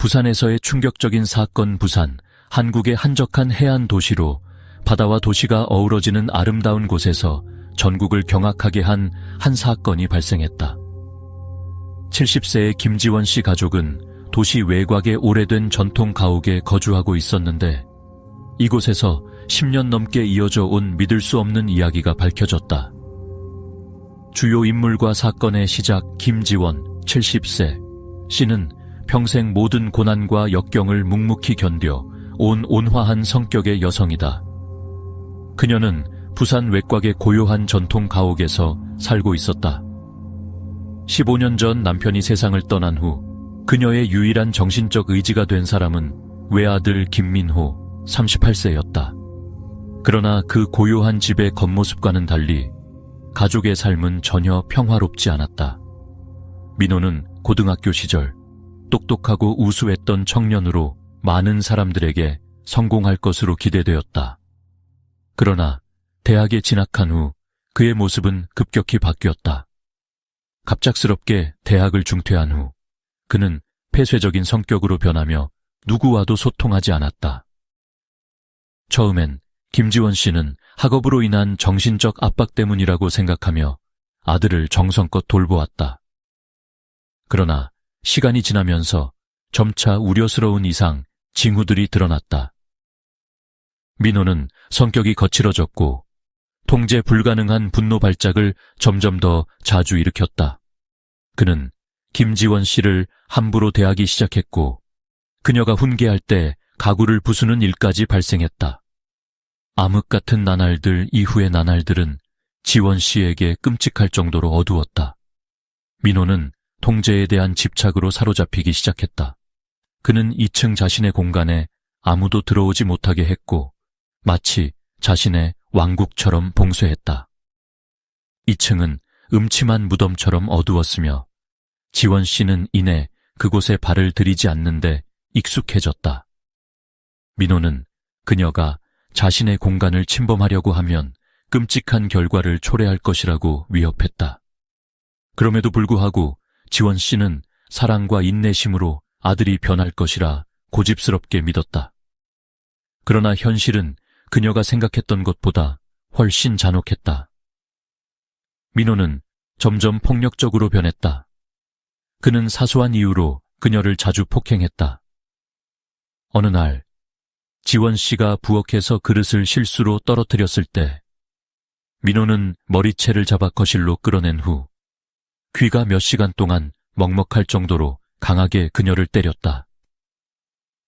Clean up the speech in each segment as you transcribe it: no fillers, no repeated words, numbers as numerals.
부산에서의 충격적인 사건. 부산, 한국의 한적한 해안 도시로 바다와 도시가 어우러지는 아름다운 곳에서 전국을 경악하게 한 사건이 발생했다. 70세의 김지원 씨 가족은 도시 외곽의 오래된 전통 가옥에 거주하고 있었는데 이곳에서 10년 넘게 이어져 온 믿을 수 없는 이야기가 밝혀졌다. 주요 인물과 사건의 시작. 김지원 70세 씨는 평생 모든 고난과 역경을 묵묵히 견뎌 온 온화한 성격의 여성이다. 그녀는 부산 외곽의 고요한 전통 가옥에서 살고 있었다. 15년 전 남편이 세상을 떠난 후 그녀의 유일한 정신적 의지가 된 사람은 외아들 김민호 38세였다. 그러나 그 고요한 집의 겉모습과는 달리 가족의 삶은 전혀 평화롭지 않았다. 민호는 고등학교 시절 똑똑하고 우수했던 청년으로 많은 사람들에게 성공할 것으로 기대되었다. 그러나 대학에 진학한 후 그의 모습은 급격히 바뀌었다. 갑작스럽게 대학을 중퇴한 후 그는 폐쇄적인 성격으로 변하며 누구와도 소통하지 않았다. 처음엔 김지원 씨는 학업으로 인한 정신적 압박 때문이라고 생각하며 아들을 정성껏 돌보았다. 그러나 시간이 지나면서 점차 우려스러운 이상, 징후들이 드러났다. 민호는 성격이 거칠어졌고 통제 불가능한 분노 발작을 점점 더 자주 일으켰다. 그는 김지원 씨를 함부로 대하기 시작했고 그녀가 훈계할 때 가구를 부수는 일까지 발생했다. 암흑 같은 나날들 이후의 나날들은 지원 씨에게 끔찍할 정도로 어두웠다. 민호는 통제에 대한 집착으로 사로잡히기 시작했다. 그는 2층 자신의 공간에 아무도 들어오지 못하게 했고 마치 자신의 왕국처럼 봉쇄했다. 2층은 음침한 무덤처럼 어두웠으며 지원 씨는 이내 그곳에 발을 들이지 않는데 익숙해졌다. 민호는 그녀가 자신의 공간을 침범하려고 하면 끔찍한 결과를 초래할 것이라고 위협했다. 그럼에도 불구하고 지원 씨는 사랑과 인내심으로 아들이 변할 것이라 고집스럽게 믿었다. 그러나 현실은 그녀가 생각했던 것보다 훨씬 잔혹했다. 민호는 점점 폭력적으로 변했다. 그는 사소한 이유로 그녀를 자주 폭행했다. 어느 날 지원 씨가 부엌에서 그릇을 실수로 떨어뜨렸을 때 민호는 머리채를 잡아 거실로 끌어낸 후 귀가 몇 시간 동안 먹먹할 정도로 강하게 그녀를 때렸다.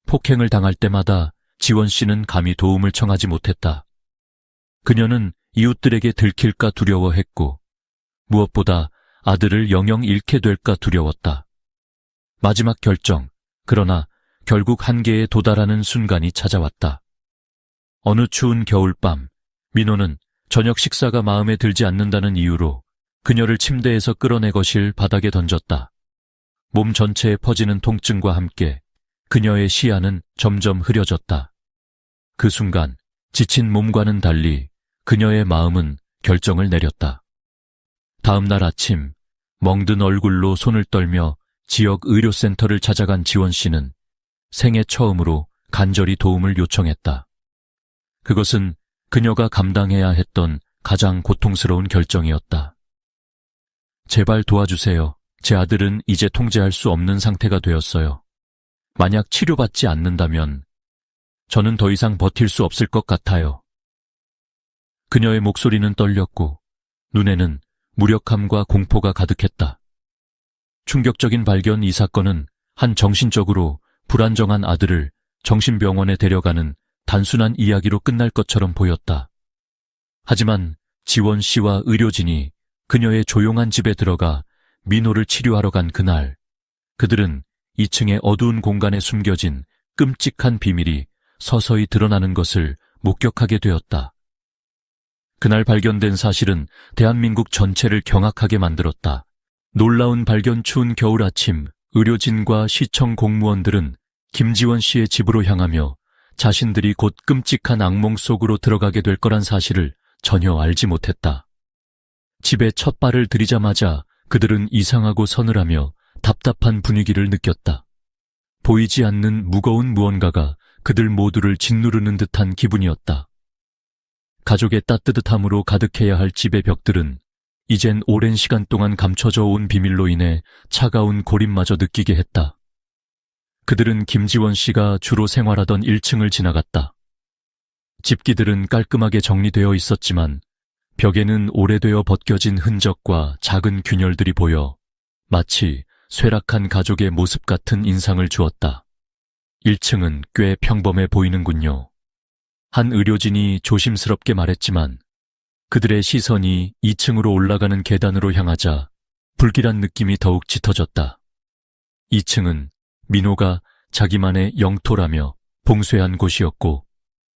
폭행을 당할 때마다 지원 씨는 감히 도움을 청하지 못했다. 그녀는 이웃들에게 들킬까 두려워했고 무엇보다 아들을 영영 잃게 될까 두려웠다. 마지막 결정, 그러나 결국 한계에 도달하는 순간이 찾아왔다. 어느 추운 겨울밤, 민호는 저녁 식사가 마음에 들지 않는다는 이유로 그녀를 침대에서 끌어내 거실 바닥에 던졌다. 몸 전체에 퍼지는 통증과 함께 그녀의 시야는 점점 흐려졌다. 그 순간 지친 몸과는 달리 그녀의 마음은 결정을 내렸다. 다음 날 아침 멍든 얼굴로 손을 떨며 지역 의료센터를 찾아간 지원 씨는 생애 처음으로 간절히 도움을 요청했다. 그것은 그녀가 감당해야 했던 가장 고통스러운 결정이었다. 제발 도와주세요. 제 아들은 이제 통제할 수 없는 상태가 되었어요. 만약 치료받지 않는다면 저는 더 이상 버틸 수 없을 것 같아요. 그녀의 목소리는 떨렸고 눈에는 무력함과 공포가 가득했다. 충격적인 발견. 이 사건은 한 정신적으로 불안정한 아들을 정신병원에 데려가는 단순한 이야기로 끝날 것처럼 보였다. 하지만 지원 씨와 의료진이 그녀의 조용한 집에 들어가 민호를 치료하러 간 그날, 그들은 2층의 어두운 공간에 숨겨진 끔찍한 비밀이 서서히 드러나는 것을 목격하게 되었다. 그날 발견된 사실은 대한민국 전체를 경악하게 만들었다. 놀라운 발견. 추운 겨울 아침, 의료진과 시청 공무원들은 김지원 씨의 집으로 향하며 자신들이 곧 끔찍한 악몽 속으로 들어가게 될 거란 사실을 전혀 알지 못했다. 집에 첫 발을 들이자마자 그들은 이상하고 서늘하며 답답한 분위기를 느꼈다. 보이지 않는 무거운 무언가가 그들 모두를 짓누르는 듯한 기분이었다. 가족의 따뜻함으로 가득해야 할 집의 벽들은 이젠 오랜 시간 동안 감춰져 온 비밀로 인해 차가운 고립마저 느끼게 했다. 그들은 김지원 씨가 주로 생활하던 1층을 지나갔다. 집기들은 깔끔하게 정리되어 있었지만 벽에는 오래되어 벗겨진 흔적과 작은 균열들이 보여 마치 쇠락한 가족의 모습 같은 인상을 주었다. 1층은 꽤 평범해 보이는군요. 한 의료진이 조심스럽게 말했지만 그들의 시선이 2층으로 올라가는 계단으로 향하자 불길한 느낌이 더욱 짙어졌다. 2층은 민호가 자기만의 영토라며 봉쇄한 곳이었고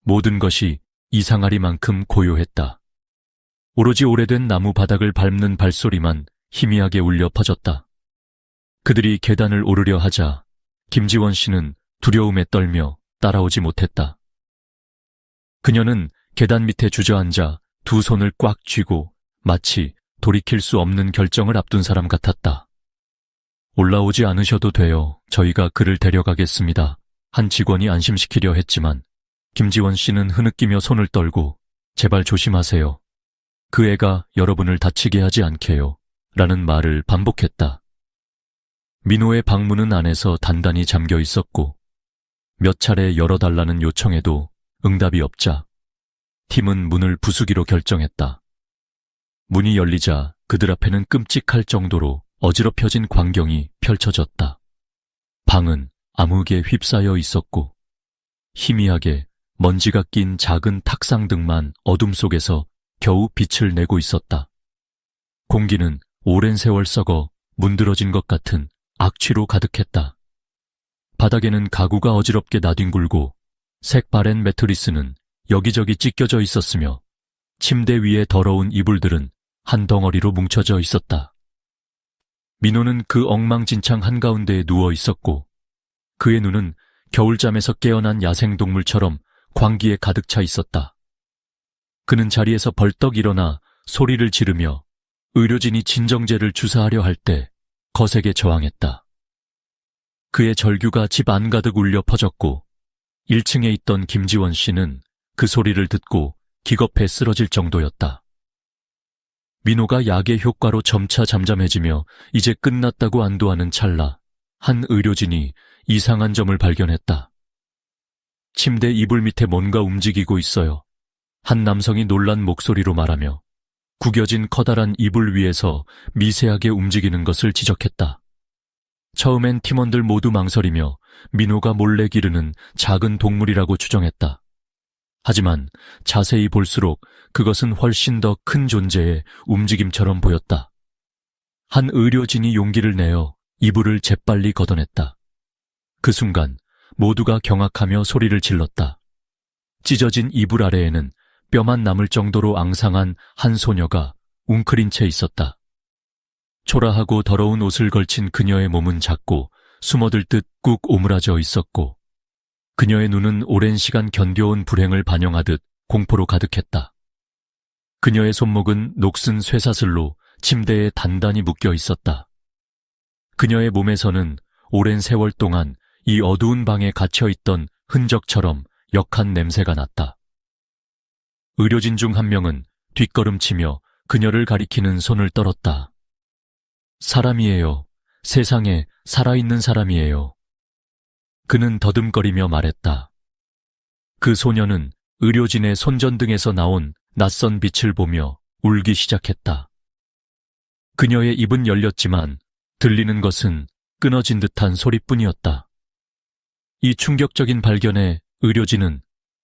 모든 것이 이상하리만큼 고요했다. 오로지 오래된 나무 바닥을 밟는 발소리만 희미하게 울려 퍼졌다. 그들이 계단을 오르려 하자 김지원 씨는 두려움에 떨며 따라오지 못했다. 그녀는 계단 밑에 주저앉아 두 손을 꽉 쥐고 마치 돌이킬 수 없는 결정을 앞둔 사람 같았다. 올라오지 않으셔도 돼요. 저희가 그를 데려가겠습니다. 한 직원이 안심시키려 했지만 김지원 씨는 흐느끼며 손을 떨고 제발 조심하세요. 그 애가 여러분을 다치게 하지 않게요. 라는 말을 반복했다. 민호의 방문은 안에서 단단히 잠겨 있었고 몇 차례 열어달라는 요청에도 응답이 없자 팀은 문을 부수기로 결정했다. 문이 열리자 그들 앞에는 끔찍할 정도로 어지럽혀진 광경이 펼쳐졌다. 방은 암흑에 휩싸여 있었고 희미하게 먼지가 낀 작은 탁상 등만 어둠 속에서 겨우 빛을 내고 있었다. 공기는 오랜 세월 썩어 문드러진 것 같은 악취로 가득했다. 바닥에는 가구가 어지럽게 나뒹굴고 색바랜 매트리스는 여기저기 찢겨져 있었으며 침대 위에 더러운 이불들은 한 덩어리로 뭉쳐져 있었다. 민호는 그 엉망진창 한가운데에 누워 있었고 그의 눈은 겨울잠에서 깨어난 야생동물처럼 광기에 가득 차 있었다. 그는 자리에서 벌떡 일어나 소리를 지르며 의료진이 진정제를 주사하려 할 때 거세게 저항했다. 그의 절규가 집 안가득 울려 퍼졌고 1층에 있던 김지원 씨는 그 소리를 듣고 기겁해 쓰러질 정도였다. 민호가 약의 효과로 점차 잠잠해지며 이제 끝났다고 안도하는 찰나 한 의료진이 이상한 점을 발견했다. 침대 이불 밑에 뭔가 움직이고 있어요. 한 남성이 놀란 목소리로 말하며 구겨진 커다란 이불 위에서 미세하게 움직이는 것을 지적했다. 처음엔 팀원들 모두 망설이며 민호가 몰래 기르는 작은 동물이라고 추정했다. 하지만 자세히 볼수록 그것은 훨씬 더 큰 존재의 움직임처럼 보였다. 한 의료진이 용기를 내어 이불을 재빨리 걷어냈다. 그 순간 모두가 경악하며 소리를 질렀다. 찢어진 이불 아래에는 뼈만 남을 정도로 앙상한 한 소녀가 웅크린 채 있었다. 초라하고 더러운 옷을 걸친 그녀의 몸은 작고 숨어들 듯 꾹 오므라져 있었고 그녀의 눈은 오랜 시간 견뎌온 불행을 반영하듯 공포로 가득했다. 그녀의 손목은 녹슨 쇠사슬로 침대에 단단히 묶여 있었다. 그녀의 몸에서는 오랜 세월 동안 이 어두운 방에 갇혀있던 흔적처럼 역한 냄새가 났다. 의료진 중 한 명은 뒷걸음치며 그녀를 가리키는 손을 떨었다. 사람이에요. 세상에 살아있는 사람이에요. 그는 더듬거리며 말했다. 그 소녀는 의료진의 손전등에서 나온 낯선 빛을 보며 울기 시작했다. 그녀의 입은 열렸지만 들리는 것은 끊어진 듯한 소리뿐이었다. 이 충격적인 발견에 의료진은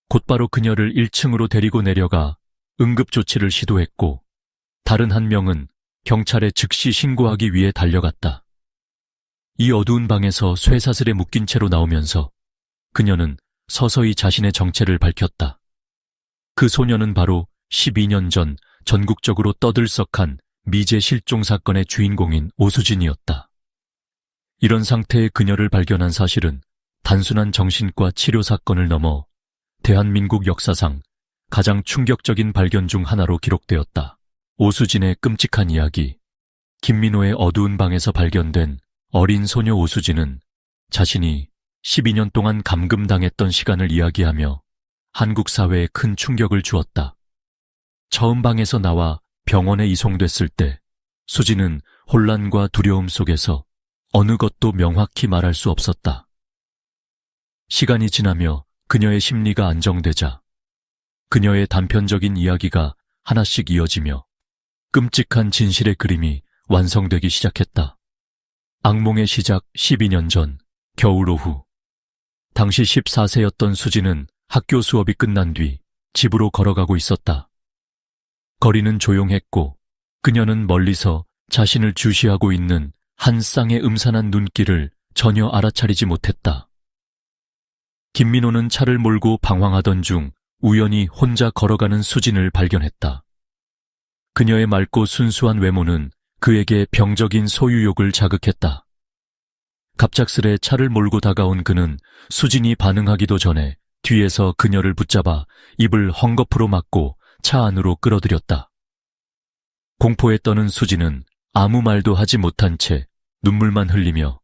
곧바로 그녀를 1층으로 데리고 내려가 응급조치를 시도했고 다른 한 명은 경찰에 즉시 신고하기 위해 달려갔다. 이 어두운 방에서 쇠사슬에 묶인 채로 나오면서 그녀는 서서히 자신의 정체를 밝혔다. 그 소녀는 바로 12년 전 전국적으로 떠들썩한 미제 실종 사건의 주인공인 오수진이었다. 이런 상태의 그녀를 발견한 사실은 단순한 정신과 치료 사건을 넘어 대한민국 역사상 가장 충격적인 발견 중 하나로 기록되었다. 오수진의 끔찍한 이야기. 김민호의 어두운 방에서 발견된 어린 소녀 오수진은 자신이 12년 동안 감금당했던 시간을 이야기하며 한국 사회에 큰 충격을 주었다. 처음 방에서 나와 병원에 이송됐을 때 수지는 혼란과 두려움 속에서 어느 것도 명확히 말할 수 없었다. 시간이 지나며 그녀의 심리가 안정되자 그녀의 단편적인 이야기가 하나씩 이어지며 끔찍한 진실의 그림이 완성되기 시작했다. 악몽의 시작 12년 전 겨울 오후, 당시 14세였던 수지는 학교 수업이 끝난 뒤 집으로 걸어가고 있었다. 거리는 조용했고 그녀는 멀리서 자신을 주시하고 있는 한 쌍의 음산한 눈길을 전혀 알아차리지 못했다. 김민호는 차를 몰고 방황하던 중 우연히 혼자 걸어가는 수진을 발견했다. 그녀의 맑고 순수한 외모는 그에게 병적인 소유욕을 자극했다. 갑작스레 차를 몰고 다가온 그는 수진이 반응하기도 전에 뒤에서 그녀를 붙잡아 입을 헝겊으로 막고 차 안으로 끌어들였다. 공포에 떠는 수진은 아무 말도 하지 못한 채 눈물만 흘리며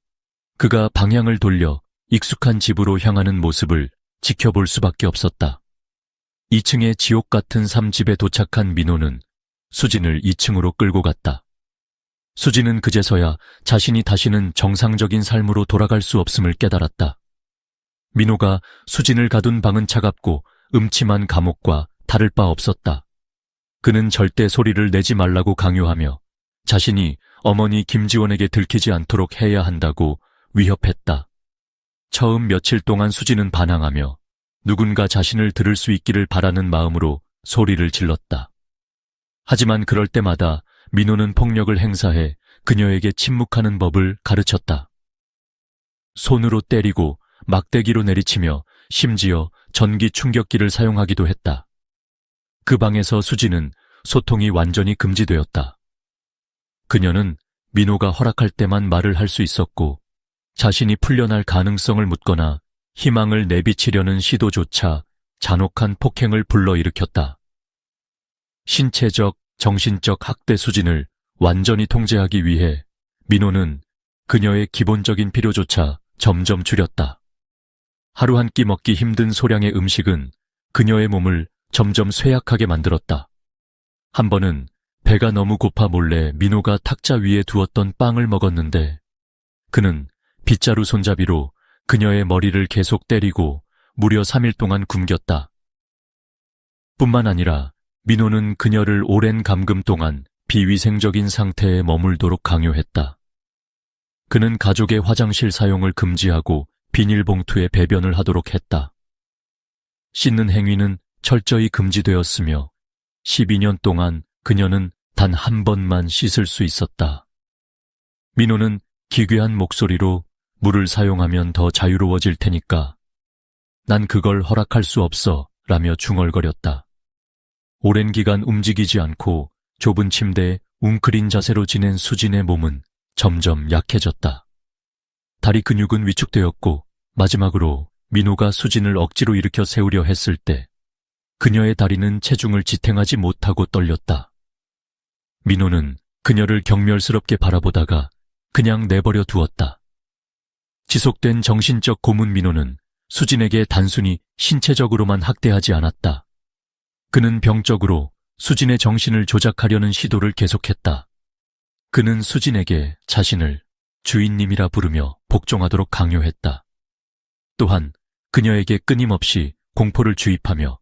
그가 방향을 돌려 익숙한 집으로 향하는 모습을 지켜볼 수밖에 없었다. 2층의 지옥 같은 삼집에 도착한 민호는 수진을 2층으로 끌고 갔다. 수진은 그제서야 자신이 다시는 정상적인 삶으로 돌아갈 수 없음을 깨달았다. 민호가 수진을 가둔 방은 차갑고 음침한 감옥과 다를 바 없었다. 그는 절대 소리를 내지 말라고 강요하며 자신이 어머니 김지원에게 들키지 않도록 해야 한다고 위협했다. 처음 며칠 동안 수진은 반항하며 누군가 자신을 들을 수 있기를 바라는 마음으로 소리를 질렀다. 하지만 그럴 때마다 민호는 폭력을 행사해 그녀에게 침묵하는 법을 가르쳤다. 손으로 때리고 막대기로 내리치며 심지어 전기 충격기를 사용하기도 했다. 그 방에서 수지는 소통이 완전히 금지되었다. 그녀는 민호가 허락할 때만 말을 할 수 있었고 자신이 풀려날 가능성을 묻거나 희망을 내비치려는 시도조차 잔혹한 폭행을 불러일으켰다. 신체적, 정신적 학대 수진을 완전히 통제하기 위해 민호는 그녀의 기본적인 필요조차 점점 줄였다. 하루 한 끼 먹기 힘든 소량의 음식은 그녀의 몸을 점점 쇠약하게 만들었다. 한 번은 배가 너무 고파 몰래 민호가 탁자 위에 두었던 빵을 먹었는데 그는 빗자루 손잡이로 그녀의 머리를 계속 때리고 무려 3일 동안 굶겼다. 뿐만 아니라 민호는 그녀를 오랜 감금 동안 비위생적인 상태에 머물도록 강요했다. 그는 가족의 화장실 사용을 금지하고 비닐봉투에 배변을 하도록 했다. 씻는 행위는 철저히 금지되었으며 12년 동안 그녀는 단 한 번만 씻을 수 있었다. 민호는 기괴한 목소리로 물을 사용하면 더 자유로워질 테니까 난 그걸 허락할 수 없어 라며 중얼거렸다. 오랜 기간 움직이지 않고 좁은 침대에 웅크린 자세로 지낸 수진의 몸은 점점 약해졌다. 다리 근육은 위축되었고 마지막으로 민호가 수진을 억지로 일으켜 세우려 했을 때 그녀의 다리는 체중을 지탱하지 못하고 떨렸다. 민호는 그녀를 경멸스럽게 바라보다가 그냥 내버려 두었다. 지속된 정신적 고문 민호는 수진에게 단순히 신체적으로만 학대하지 않았다. 그는 병적으로 수진의 정신을 조작하려는 시도를 계속했다. 그는 수진에게 자신을 주인님이라 부르며 복종하도록 강요했다. 또한 그녀에게 끊임없이 공포를 주입하며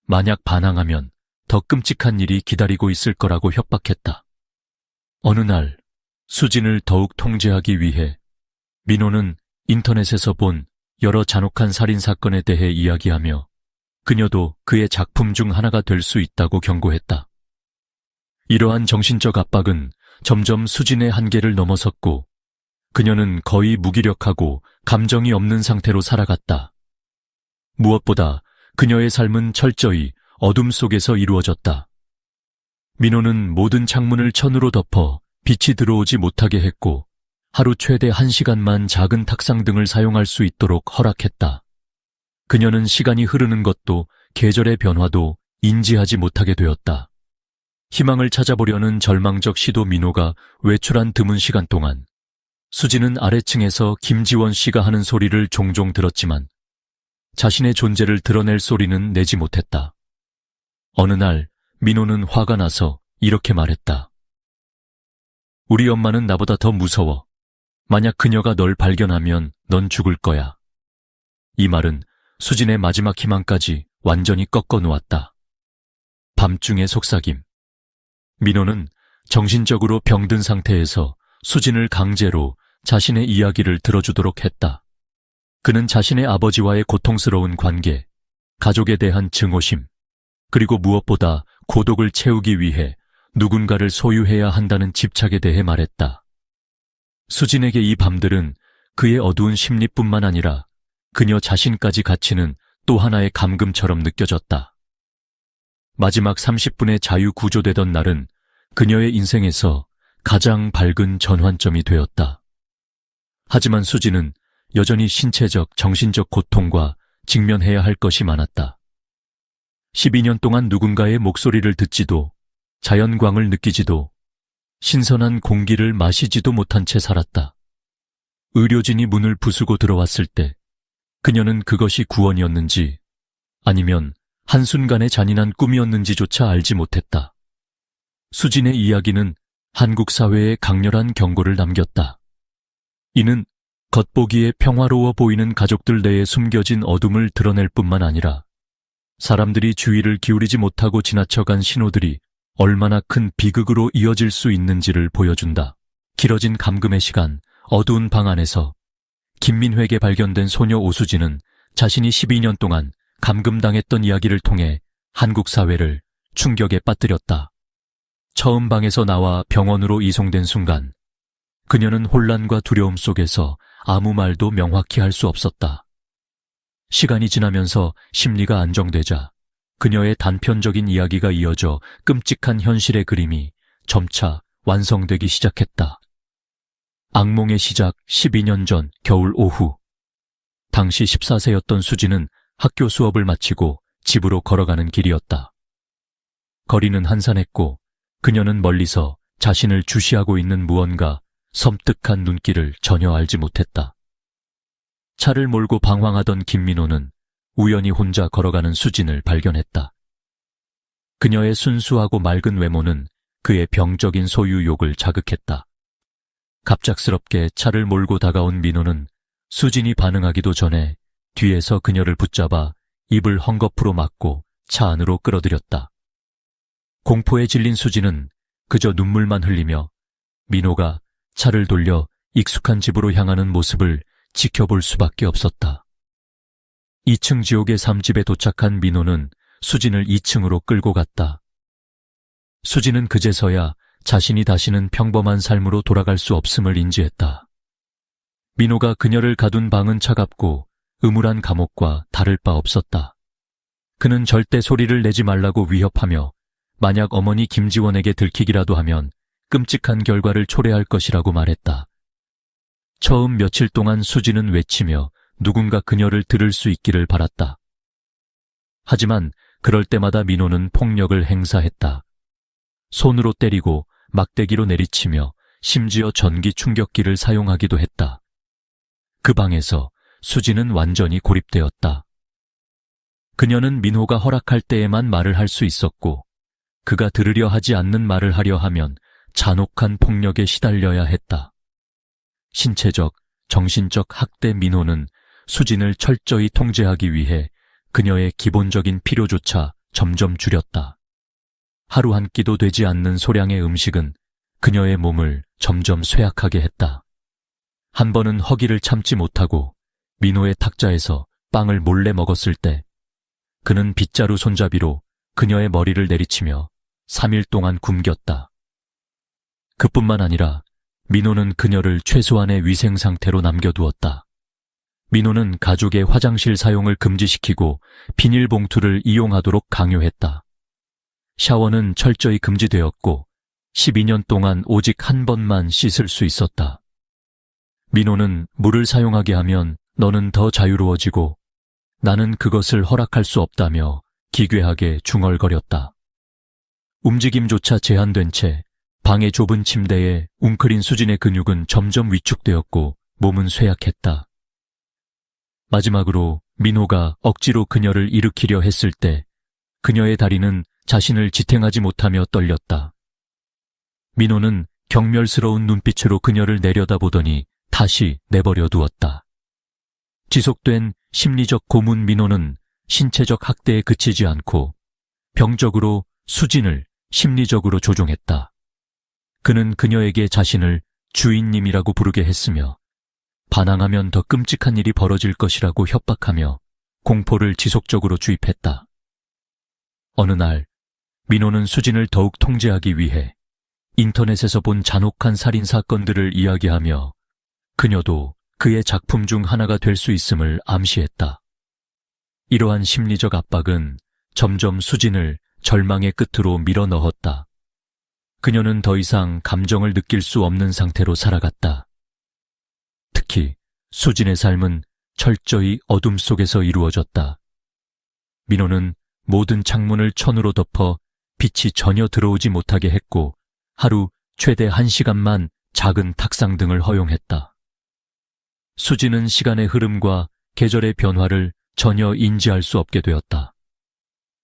만약 반항하면 더 끔찍한 일이 기다리고 있을 거라고 협박했다. 어느 날 수진을 더욱 통제하기 위해 민호는 인터넷에서 본 여러 잔혹한 살인사건에 대해 이야기하며 그녀도 그의 작품 중 하나가 될 수 있다고 경고했다. 이러한 정신적 압박은 점점 수진의 한계를 넘어섰고 그녀는 거의 무기력하고 감정이 없는 상태로 살아갔다. 무엇보다 그녀의 삶은 철저히 어둠 속에서 이루어졌다. 민호는 모든 창문을 천으로 덮어 빛이 들어오지 못하게 했고 하루 최대 1시간만 작은 탁상등을 사용할 수 있도록 허락했다. 그녀는 시간이 흐르는 것도 계절의 변화도 인지하지 못하게 되었다. 희망을 찾아보려는 절망적 시도 민호가 외출한 드문 시간 동안 수지는 아래층에서 김지원 씨가 하는 소리를 종종 들었지만 자신의 존재를 드러낼 소리는 내지 못했다. 어느 날 민호는 화가 나서 이렇게 말했다. 우리 엄마는 나보다 더 무서워. 만약 그녀가 널 발견하면 넌 죽을 거야. 이 말은 수진의 마지막 희망까지 완전히 꺾어 놓았다. 밤중의 속삭임. 민호는 정신적으로 병든 상태에서 수진을 강제로 자신의 이야기를 들어주도록 했다. 그는 자신의 아버지와의 고통스러운 관계, 가족에 대한 증오심, 그리고 무엇보다 고독을 채우기 위해 누군가를 소유해야 한다는 집착에 대해 말했다. 수진에게 이 밤들은 그의 어두운 심리뿐만 아니라 그녀 자신까지 갇히는 또 하나의 감금처럼 느껴졌다. 마지막 30분의 자유 구조되던 날은 그녀의 인생에서 가장 밝은 전환점이 되었다. 하지만 수진은 여전히 신체적, 정신적 고통과 직면해야 할 것이 많았다. 12년 동안 누군가의 목소리를 듣지도, 자연광을 느끼지도, 신선한 공기를 마시지도 못한 채 살았다. 의료진이 문을 부수고 들어왔을 때 그녀는 그것이 구원이었는지 아니면 한순간의 잔인한 꿈이었는지조차 알지 못했다. 수진의 이야기는 한국 사회에 강렬한 경고를 남겼다. 이는 겉보기에 평화로워 보이는 가족들 내에 숨겨진 어둠을 드러낼 뿐만 아니라 사람들이 주의를 기울이지 못하고 지나쳐간 신호들이 얼마나 큰 비극으로 이어질 수 있는지를 보여준다. 길어진 감금의 시간, 어두운 방 안에서 김민회에게 발견된 소녀 오수진은 자신이 12년 동안 감금당했던 이야기를 통해 한국 사회를 충격에 빠뜨렸다. 처음 방에서 나와 병원으로 이송된 순간 그녀는 혼란과 두려움 속에서 아무 말도 명확히 할 수 없었다. 시간이 지나면서 심리가 안정되자 그녀의 단편적인 이야기가 이어져 끔찍한 현실의 그림이 점차 완성되기 시작했다. 악몽의 시작 12년 전 겨울 오후. 당시 14세였던 수지는 학교 수업을 마치고 집으로 걸어가는 길이었다. 거리는 한산했고 그녀는 멀리서 자신을 주시하고 있는 무언가 섬뜩한 눈길을 전혀 알지 못했다. 차를 몰고 방황하던 김민호는 우연히 혼자 걸어가는 수진을 발견했다. 그녀의 순수하고 맑은 외모는 그의 병적인 소유욕을 자극했다. 갑작스럽게 차를 몰고 다가온 민호는 수진이 반응하기도 전에 뒤에서 그녀를 붙잡아 입을 헝겊으로 막고 차 안으로 끌어들였다. 공포에 질린 수진은 그저 눈물만 흘리며 민호가 차를 돌려 익숙한 집으로 향하는 모습을 지켜볼 수밖에 없었다. 2층 지옥의 3집에 도착한 민호는 수진을 2층으로 끌고 갔다. 수진은 그제서야 자신이 다시는 평범한 삶으로 돌아갈 수 없음을 인지했다. 민호가 그녀를 가둔 방은 차갑고 음울한 감옥과 다를 바 없었다. 그는 절대 소리를 내지 말라고 위협하며 만약 어머니 김지원에게 들키기라도 하면 끔찍한 결과를 초래할 것이라고 말했다. 처음 며칠 동안 수지는 외치며 누군가 그녀를 들을 수 있기를 바랐다. 하지만 그럴 때마다 민호는 폭력을 행사했다. 손으로 때리고 막대기로 내리치며 심지어 전기 충격기를 사용하기도 했다. 그 방에서 수지는 완전히 고립되었다. 그녀는 민호가 허락할 때에만 말을 할 수 있었고 그가 들으려 하지 않는 말을 하려 하면 잔혹한 폭력에 시달려야 했다. 신체적, 정신적 학대 민호는 수진을 철저히 통제하기 위해 그녀의 기본적인 필요조차 점점 줄였다. 하루 한 끼도 되지 않는 소량의 음식은 그녀의 몸을 점점 쇠약하게 했다. 한 번은 허기를 참지 못하고 민호의 탁자에서 빵을 몰래 먹었을 때 그는 빗자루 손잡이로 그녀의 머리를 내리치며 3일 동안 굶겼다. 그뿐만 아니라 민호는 그녀를 최소한의 위생 상태로 남겨두었다. 민호는 가족의 화장실 사용을 금지시키고 비닐봉투를 이용하도록 강요했다. 샤워는 철저히 금지되었고 12년 동안 오직 한 번만 씻을 수 있었다. 민호는 물을 사용하게 하면 너는 더 자유로워지고 나는 그것을 허락할 수 없다며 기괴하게 중얼거렸다. 움직임조차 제한된 채 방의 좁은 침대에 웅크린 수진의 근육은 점점 위축되었고 몸은 쇠약했다. 마지막으로 민호가 억지로 그녀를 일으키려 했을 때 그녀의 다리는 자신을 지탱하지 못하며 떨렸다. 민호는 경멸스러운 눈빛으로 그녀를 내려다보더니 다시 내버려 두었다. 지속된 심리적 고문. 민호는 신체적 학대에 그치지 않고 병적으로 수진을 심리적으로 조종했다. 그는 그녀에게 자신을 주인님이라고 부르게 했으며 반항하면 더 끔찍한 일이 벌어질 것이라고 협박하며 공포를 지속적으로 주입했다. 어느 날 민호는 수진을 더욱 통제하기 위해 인터넷에서 본 잔혹한 살인 사건들을 이야기하며 그녀도 그의 작품 중 하나가 될 수 있음을 암시했다. 이러한 심리적 압박은 점점 수진을 절망의 끝으로 밀어넣었다. 그녀는 더 이상 감정을 느낄 수 없는 상태로 살아갔다. 특히 수진의 삶은 철저히 어둠 속에서 이루어졌다. 민호는 모든 창문을 천으로 덮어 빛이 전혀 들어오지 못하게 했고 하루 최대 1시간만 작은 탁상등을 허용했다. 수진은 시간의 흐름과 계절의 변화를 전혀 인지할 수 없게 되었다.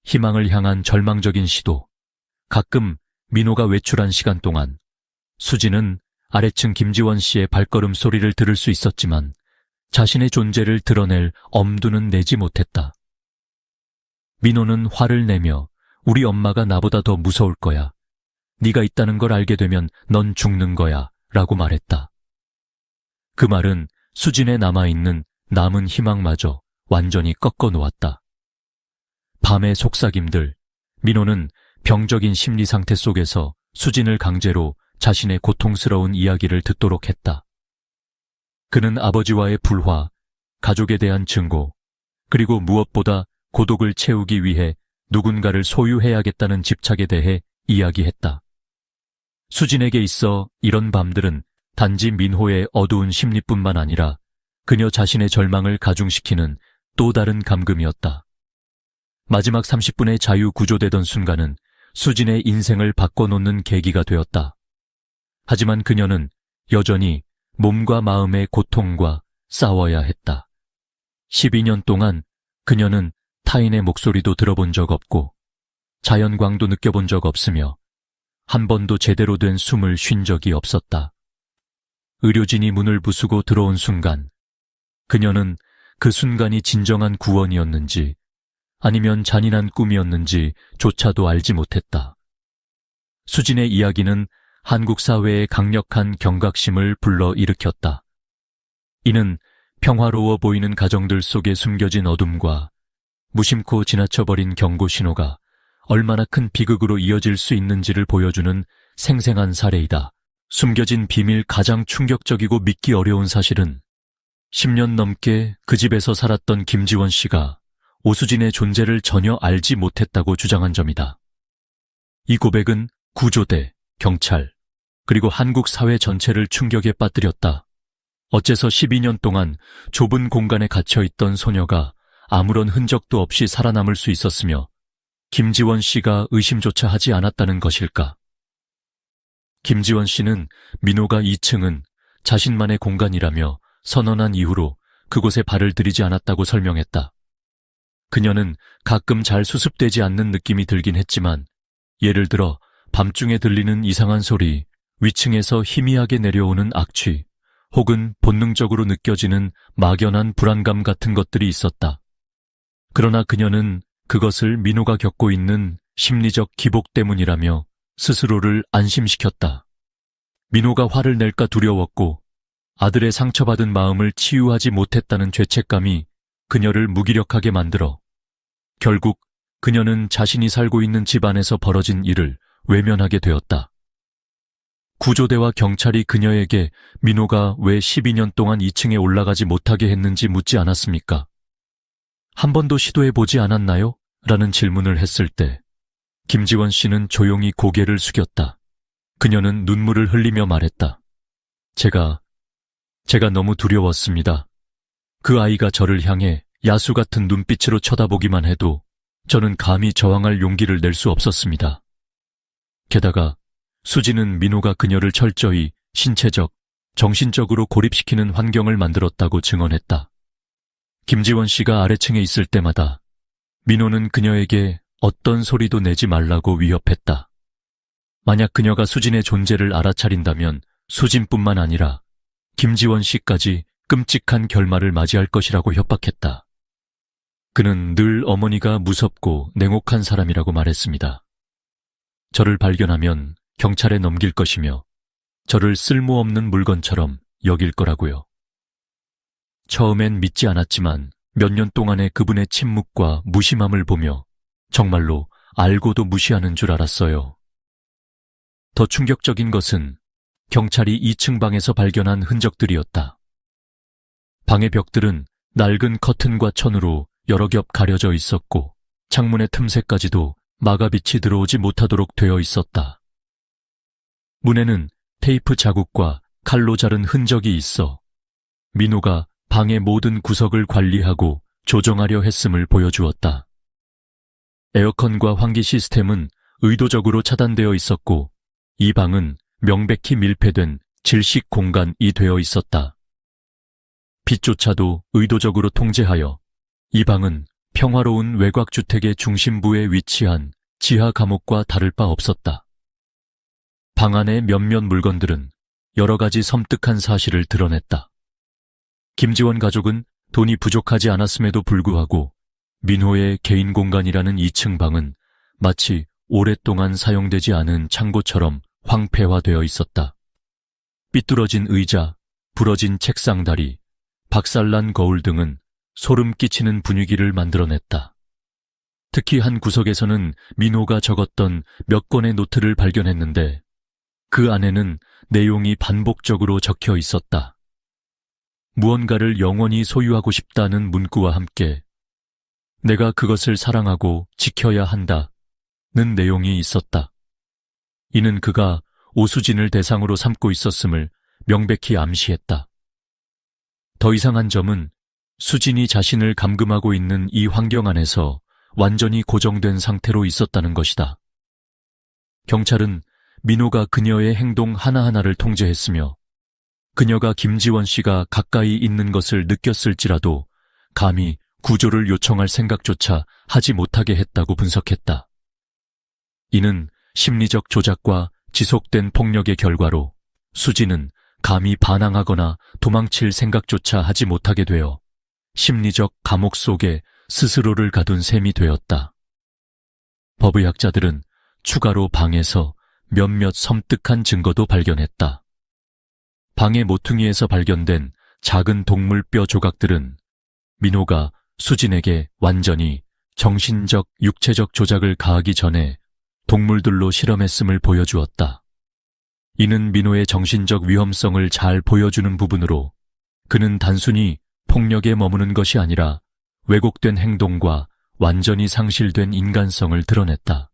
희망을 향한 절망적인 시도, 가끔 민호가 외출한 시간 동안 수진은 아래층 김지원 씨의 발걸음 소리를 들을 수 있었지만 자신의 존재를 드러낼 엄두는 내지 못했다. 민호는 화를 내며 우리 엄마가 나보다 더 무서울 거야. 네가 있다는 걸 알게 되면 넌 죽는 거야 라고 말했다. 그 말은 수진에 남아있는 남은 희망마저 완전히 꺾어 놓았다. 밤의 속삭임들, 민호는 병적인 심리 상태 속에서 수진을 강제로 자신의 고통스러운 이야기를 듣도록 했다. 그는 아버지와의 불화, 가족에 대한 증오, 그리고 무엇보다 고독을 채우기 위해 누군가를 소유해야겠다는 집착에 대해 이야기했다. 수진에게 있어 이런 밤들은 단지 민호의 어두운 심리뿐만 아니라 그녀 자신의 절망을 가중시키는 또 다른 감금이었다. 마지막 30분의 자유 구조되던 순간은 수진의 인생을 바꿔놓는 계기가 되었다. 하지만 그녀는 여전히 몸과 마음의 고통과 싸워야 했다. 12년 동안 그녀는 타인의 목소리도 들어본 적 없고 자연광도 느껴본 적 없으며 한 번도 제대로 된 숨을 쉰 적이 없었다. 의료진이 문을 부수고 들어온 순간 그녀는 그 순간이 진정한 구원이었는지 아니면 잔인한 꿈이었는지 조차도 알지 못했다. 수진의 이야기는 한국 사회의 강력한 경각심을 불러일으켰다. 이는 평화로워 보이는 가정들 속에 숨겨진 어둠과 무심코 지나쳐버린 경고 신호가 얼마나 큰 비극으로 이어질 수 있는지를 보여주는 생생한 사례이다. 숨겨진 비밀. 가장 충격적이고 믿기 어려운 사실은 10년 넘게 그 집에서 살았던 김지원 씨가 오수진의 존재를 전혀 알지 못했다고 주장한 점이다. 이 고백은 구조대, 경찰, 그리고 한국 사회 전체를 충격에 빠뜨렸다. 어째서 12년 동안 좁은 공간에 갇혀있던 소녀가 아무런 흔적도 없이 살아남을 수 있었으며 김지원 씨가 의심조차 하지 않았다는 것일까? 김지원 씨는 민호가 2층은 자신만의 공간이라며 선언한 이후로 그곳에 발을 들이지 않았다고 설명했다. 그녀는 가끔 잘 수습되지 않는 느낌이 들긴 했지만 예를 들어 밤중에 들리는 이상한 소리, 위층에서 희미하게 내려오는 악취, 혹은 본능적으로 느껴지는 막연한 불안감 같은 것들이 있었다. 그러나 그녀는 그것을 민호가 겪고 있는 심리적 기복 때문이라며 스스로를 안심시켰다. 민호가 화를 낼까 두려웠고 아들의 상처받은 마음을 치유하지 못했다는 죄책감이 그녀를 무기력하게 만들어 결국 그녀는 자신이 살고 있는 집안에서 벌어진 일을 외면하게 되었다. 구조대와 경찰이 그녀에게 민호가 왜 12년 동안 2층에 올라가지 못하게 했는지 묻지 않았습니까? 한 번도 시도해보지 않았나요? 라는 질문을 했을 때 김지원 씨는 조용히 고개를 숙였다. 그녀는 눈물을 흘리며 말했다. 제가 너무 두려웠습니다. 그 아이가 저를 향해 야수 같은 눈빛으로 쳐다보기만 해도 저는 감히 저항할 용기를 낼 수 없었습니다. 게다가 수지는 민호가 그녀를 철저히 신체적, 정신적으로 고립시키는 환경을 만들었다고 증언했다. 김지원 씨가 아래층에 있을 때마다 민호는 그녀에게 어떤 소리도 내지 말라고 위협했다. 만약 그녀가 수진의 존재를 알아차린다면 수진뿐만 아니라 김지원 씨까지 끔찍한 결말을 맞이할 것이라고 협박했다. 그는 늘 어머니가 무섭고 냉혹한 사람이라고 말했습니다. 저를 발견하면 경찰에 넘길 것이며 저를 쓸모없는 물건처럼 여길 거라고요. 처음엔 믿지 않았지만 몇 년 동안의 그분의 침묵과 무심함을 보며 정말로 알고도 무시하는 줄 알았어요. 더 충격적인 것은 경찰이 2층 방에서 발견한 흔적들이었다. 방의 벽들은 낡은 커튼과 천으로 여러 겹 가려져 있었고 창문의 틈새까지도 마가빛이 들어오지 못하도록 되어 있었다. 문에는 테이프 자국과 칼로 자른 흔적이 있어 민호가 방의 모든 구석을 관리하고 조정하려 했음을 보여주었다. 에어컨과 환기 시스템은 의도적으로 차단되어 있었고 이 방은 명백히 밀폐된 질식 공간이 되어 있었다. 빛조차도 의도적으로 통제하여 이 방은 평화로운 외곽주택의 중심부에 위치한 지하 감옥과 다를 바 없었다. 방 안의 몇몇 물건들은 여러 가지 섬뜩한 사실을 드러냈다. 김지원 가족은 돈이 부족하지 않았음에도 불구하고 민호의 개인 공간이라는 2층 방은 마치 오랫동안 사용되지 않은 창고처럼 황폐화되어 있었다. 삐뚤어진 의자, 부러진 책상 다리, 박살난 거울 등은 소름 끼치는 분위기를 만들어냈다. 특히 한 구석에서는 민호가 적었던 몇 권의 노트를 발견했는데 그 안에는 내용이 반복적으로 적혀 있었다. 무언가를 영원히 소유하고 싶다는 문구와 함께 내가 그것을 사랑하고 지켜야 한다는 내용이 있었다. 이는 그가 오수진을 대상으로 삼고 있었음을 명백히 암시했다. 더 이상한 점은 수진이 자신을 감금하고 있는 이 환경 안에서 완전히 고정된 상태로 있었다는 것이다. 경찰은 민호가 그녀의 행동 하나하나를 통제했으며 그녀가 김지원 씨가 가까이 있는 것을 느꼈을지라도 감히 구조를 요청할 생각조차 하지 못하게 했다고 분석했다. 이는 심리적 조작과 지속된 폭력의 결과로 수진은 감히 반항하거나 도망칠 생각조차 하지 못하게 되어 심리적 감옥 속에 스스로를 가둔 셈이 되었다. 법의학자들은 추가로 방에서 몇몇 섬뜩한 증거도 발견했다. 방의 모퉁이에서 발견된 작은 동물 뼈 조각들은 민호가 수진에게 완전히 정신적, 육체적 조작을 가하기 전에 동물들로 실험했음을 보여주었다. 이는 민호의 정신적 위험성을 잘 보여주는 부분으로 그는 단순히 폭력에 머무는 것이 아니라 왜곡된 행동과 완전히 상실된 인간성을 드러냈다.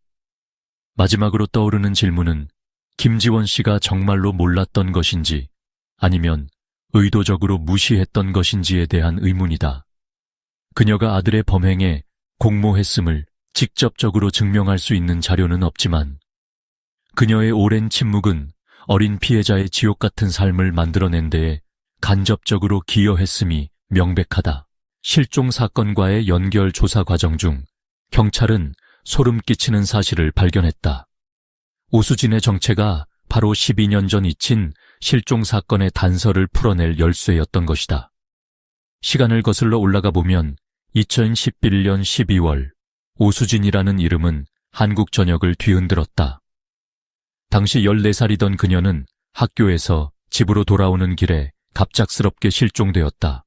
마지막으로 떠오르는 질문은 김지원 씨가 정말로 몰랐던 것인지 아니면 의도적으로 무시했던 것인지에 대한 의문이다. 그녀가 아들의 범행에 공모했음을 직접적으로 증명할 수 있는 자료는 없지만 그녀의 오랜 침묵은 어린 피해자의 지옥 같은 삶을 만들어낸 데에 간접적으로 기여했음이 명백하다. 실종 사건과의 연결 조사 과정 중 경찰은 소름 끼치는 사실을 발견했다. 오수진의 정체가 바로 12년 전 잊힌 실종 사건의 단서를 풀어낼 열쇠였던 것이다. 시간을 거슬러 올라가 보면 2011년 12월 오수진이라는 이름은 한국 전역을 뒤흔들었다. 당시 14살이던 그녀는 학교에서 집으로 돌아오는 길에 갑작스럽게 실종되었다.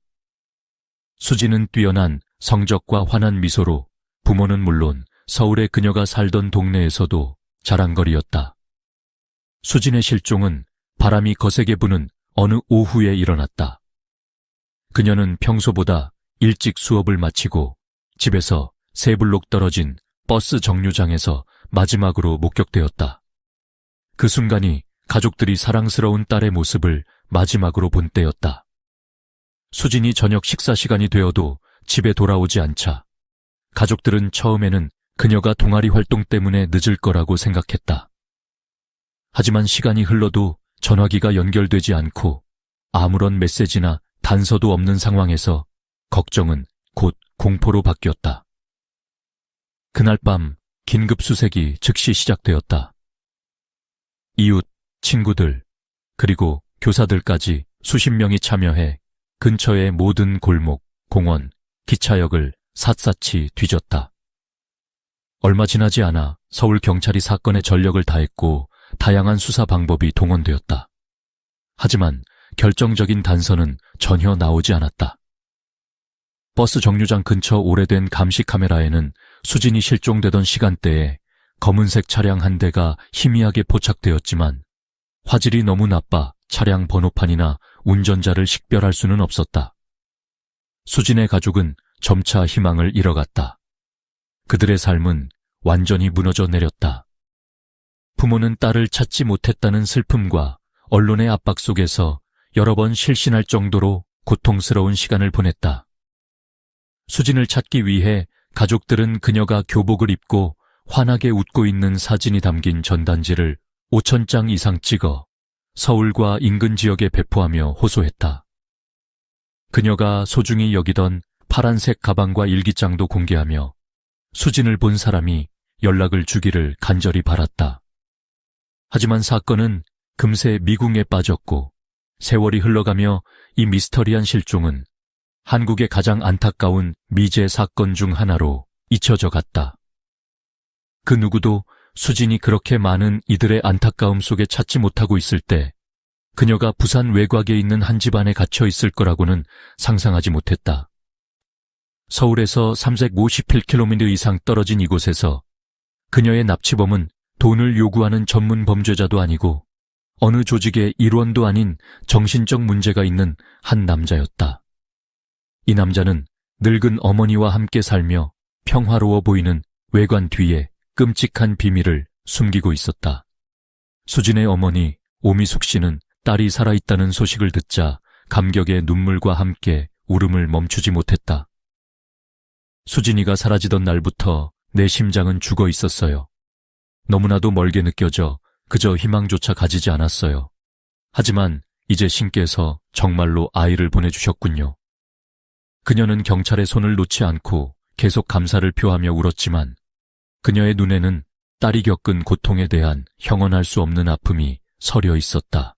수진은 뛰어난 성적과 환한 미소로 부모는 물론 서울의 그녀가 살던 동네에서도 자랑거리였다. 수진의 실종은 바람이 거세게 부는 어느 오후에 일어났다. 그녀는 평소보다 일찍 수업을 마치고 집에서 3블록 떨어진 버스 정류장에서 마지막으로 목격되었다. 그 순간이 가족들이 사랑스러운 딸의 모습을 마지막으로 본 때였다. 수진이 저녁 식사 시간이 되어도 집에 돌아오지 않자 가족들은 처음에는 그녀가 동아리 활동 때문에 늦을 거라고 생각했다. 하지만 시간이 흘러도 전화기가 연결되지 않고 아무런 메시지나 단서도 없는 상황에서 걱정은 곧 공포로 바뀌었다. 그날 밤 긴급 수색이 즉시 시작되었다. 이웃, 친구들, 그리고 교사들까지 수십 명이 참여해 근처의 모든 골목, 공원, 기차역을 샅샅이 뒤졌다. 얼마 지나지 않아 서울 경찰이 사건에 전력을 다했고 다양한 수사 방법이 동원되었다. 하지만 결정적인 단서는 전혀 나오지 않았다. 버스 정류장 근처 오래된 감시 카메라에는 수진이 실종되던 시간대에 검은색 차량 한 대가 희미하게 포착되었지만 화질이 너무 나빠 차량 번호판이나 운전자를 식별할 수는 없었다. 수진의 가족은 점차 희망을 잃어갔다. 그들의 삶은 완전히 무너져 내렸다. 부모는 딸을 찾지 못했다는 슬픔과 언론의 압박 속에서 여러 번 실신할 정도로 고통스러운 시간을 보냈다. 수진을 찾기 위해 가족들은 그녀가 교복을 입고 환하게 웃고 있는 사진이 담긴 전단지를 5,000장 이상 찍어 서울과 인근 지역에 배포하며 호소했다. 그녀가 소중히 여기던 파란색 가방과 일기장도 공개하며 수진을 본 사람이 연락을 주기를 간절히 바랐다. 하지만 사건은 금세 미궁에 빠졌고 세월이 흘러가며 이 미스터리한 실종은 한국의 가장 안타까운 미제 사건 중 하나로 잊혀져 갔다. 그 누구도 수진이 그렇게 많은 이들의 안타까움 속에 찾지 못하고 있을 때 그녀가 부산 외곽에 있는 한 집안에 갇혀 있을 거라고는 상상하지 못했다. 서울에서 351km 이상 떨어진 이곳에서 그녀의 납치범은 돈을 요구하는 전문 범죄자도 아니고 어느 조직의 일원도 아닌 정신적 문제가 있는 한 남자였다. 이 남자는 늙은 어머니와 함께 살며 평화로워 보이는 외관 뒤에 끔찍한 비밀을 숨기고 있었다. 수진의 어머니 오미숙 씨는 딸이 살아있다는 소식을 듣자 감격의 눈물과 함께 울음을 멈추지 못했다. 수진이가 사라지던 날부터 내 심장은 죽어 있었어요. 너무나도 멀게 느껴져 그저 희망조차 가지지 않았어요. 하지만 이제 신께서 정말로 아이를 보내주셨군요. 그녀는 경찰의 손을 놓지 않고 계속 감사를 표하며 울었지만 그녀의 눈에는 딸이 겪은 고통에 대한 형언할 수 없는 아픔이 서려 있었다.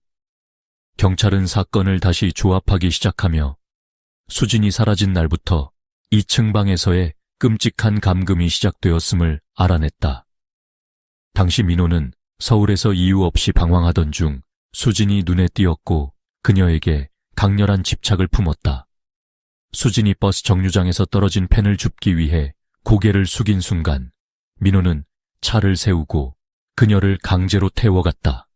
경찰은 사건을 다시 조합하기 시작하며 수진이 사라진 날부터 2층 방에서의 끔찍한 감금이 시작되었음을 알아냈다. 당시 민호는 서울에서 이유 없이 방황하던 중 수진이 눈에 띄었고 그녀에게 강렬한 집착을 품었다. 수진이 버스 정류장에서 떨어진 펜을 줍기 위해 고개를 숙인 순간 민호는 차를 세우고 그녀를 강제로 태워갔다.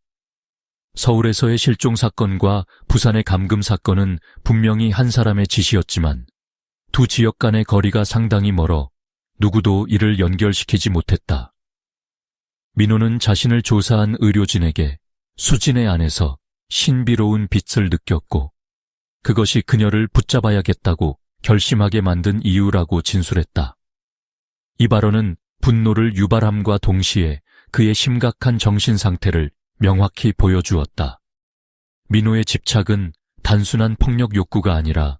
서울에서의 실종 사건과 부산의 감금 사건은 분명히 한 사람의 짓이었지만 두 지역 간의 거리가 상당히 멀어 누구도 이를 연결시키지 못했다. 민호는 자신을 조사한 의료진에게 수진의 안에서 신비로운 빛을 느꼈고 그것이 그녀를 붙잡아야겠다고 결심하게 만든 이유라고 진술했다. 이 발언은 분노를 유발함과 동시에 그의 심각한 정신 상태를 명확히 보여주었다. 민호의 집착은 단순한 폭력 욕구가 아니라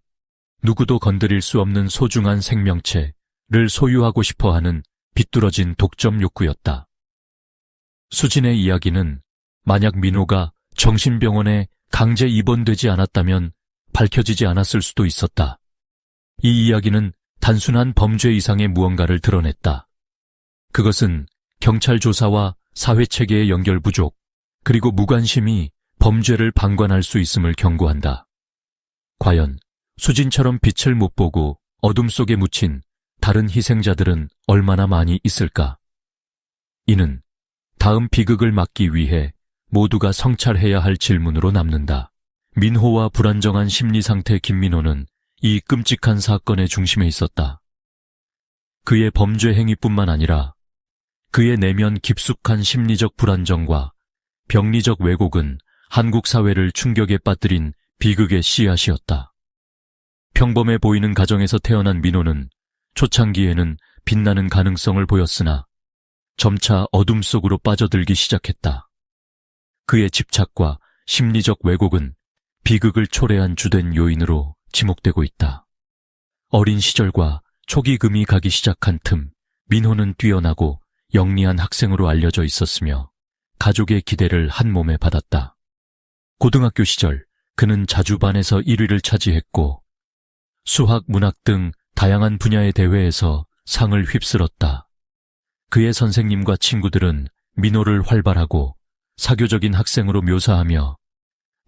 누구도 건드릴 수 없는 소중한 생명체를 소유하고 싶어하는 비뚤어진 독점 욕구였다. 수진의 이야기는 만약 민호가 정신병원에 강제 입원되지 않았다면 밝혀지지 않았을 수도 있었다. 이 이야기는 단순한 범죄 이상의 무언가를 드러냈다. 그것은 경찰 조사와 사회체계의 연결 부족, 그리고 무관심이 범죄를 방관할 수 있음을 경고한다. 과연 수진처럼 빛을 못 보고 어둠 속에 묻힌 다른 희생자들은 얼마나 많이 있을까? 이는 다음 비극을 막기 위해 모두가 성찰해야 할 질문으로 남는다. 민호와 불안정한 심리 상태 김민호는 이 끔찍한 사건의 중심에 있었다. 그의 범죄 행위뿐만 아니라 그의 내면 깊숙한 심리적 불안정과 병리적 왜곡은 한국 사회를 충격에 빠뜨린 비극의 씨앗이었다. 평범해 보이는 가정에서 태어난 민호는 초창기에는 빛나는 가능성을 보였으나 점차 어둠 속으로 빠져들기 시작했다. 그의 집착과 심리적 왜곡은 비극을 초래한 주된 요인으로 지목되고 있다. 어린 시절과 초기 금이 가기 시작한 틈, 민호는 뛰어나고 영리한 학생으로 알려져 있었으며 가족의 기대를 한 몸에 받았다. 고등학교 시절 그는 자주 반에서 1위를 차지했고 수학, 문학 등 다양한 분야의 대회에서 상을 휩쓸었다. 그의 선생님과 친구들은 민호를 활발하고 사교적인 학생으로 묘사하며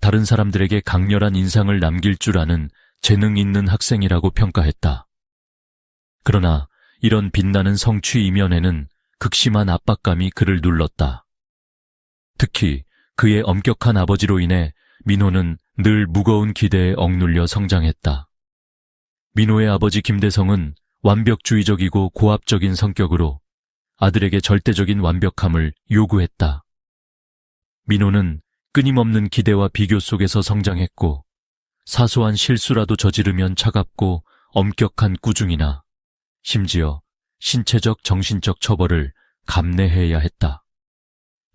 다른 사람들에게 강렬한 인상을 남길 줄 아는 재능 있는 학생이라고 평가했다. 그러나 이런 빛나는 성취 이면에는 극심한 압박감이 그를 눌렀다. 특히 그의 엄격한 아버지로 인해 민호는 늘 무거운 기대에 억눌려 성장했다. 민호의 아버지 김대성은 완벽주의적이고 고압적인 성격으로 아들에게 절대적인 완벽함을 요구했다. 민호는 끊임없는 기대와 비교 속에서 성장했고 사소한 실수라도 저지르면 차갑고 엄격한 꾸중이나 심지어 신체적, 정신적 처벌을 감내해야 했다.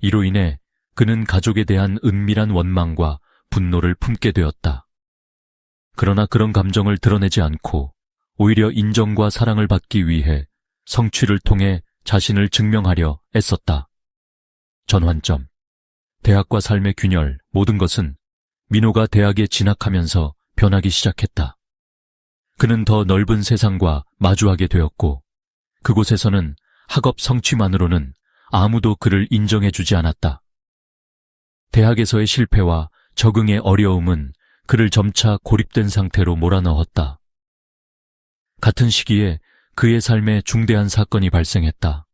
이로 인해 그는 가족에 대한 은밀한 원망과 분노를 품게 되었다. 그러나 그런 감정을 드러내지 않고 오히려 인정과 사랑을 받기 위해 성취를 통해 자신을 증명하려 애썼다. 전환점, 대학과 삶의 균열, 모든 것은 민호가 대학에 진학하면서 변하기 시작했다. 그는 더 넓은 세상과 마주하게 되었고 그곳에서는 학업 성취만으로는 아무도 그를 인정해주지 않았다. 대학에서의 실패와 적응의 어려움은 그를 점차 고립된 상태로 몰아넣었다. 같은 시기에 그의 삶에 중대한 사건이 발생했다.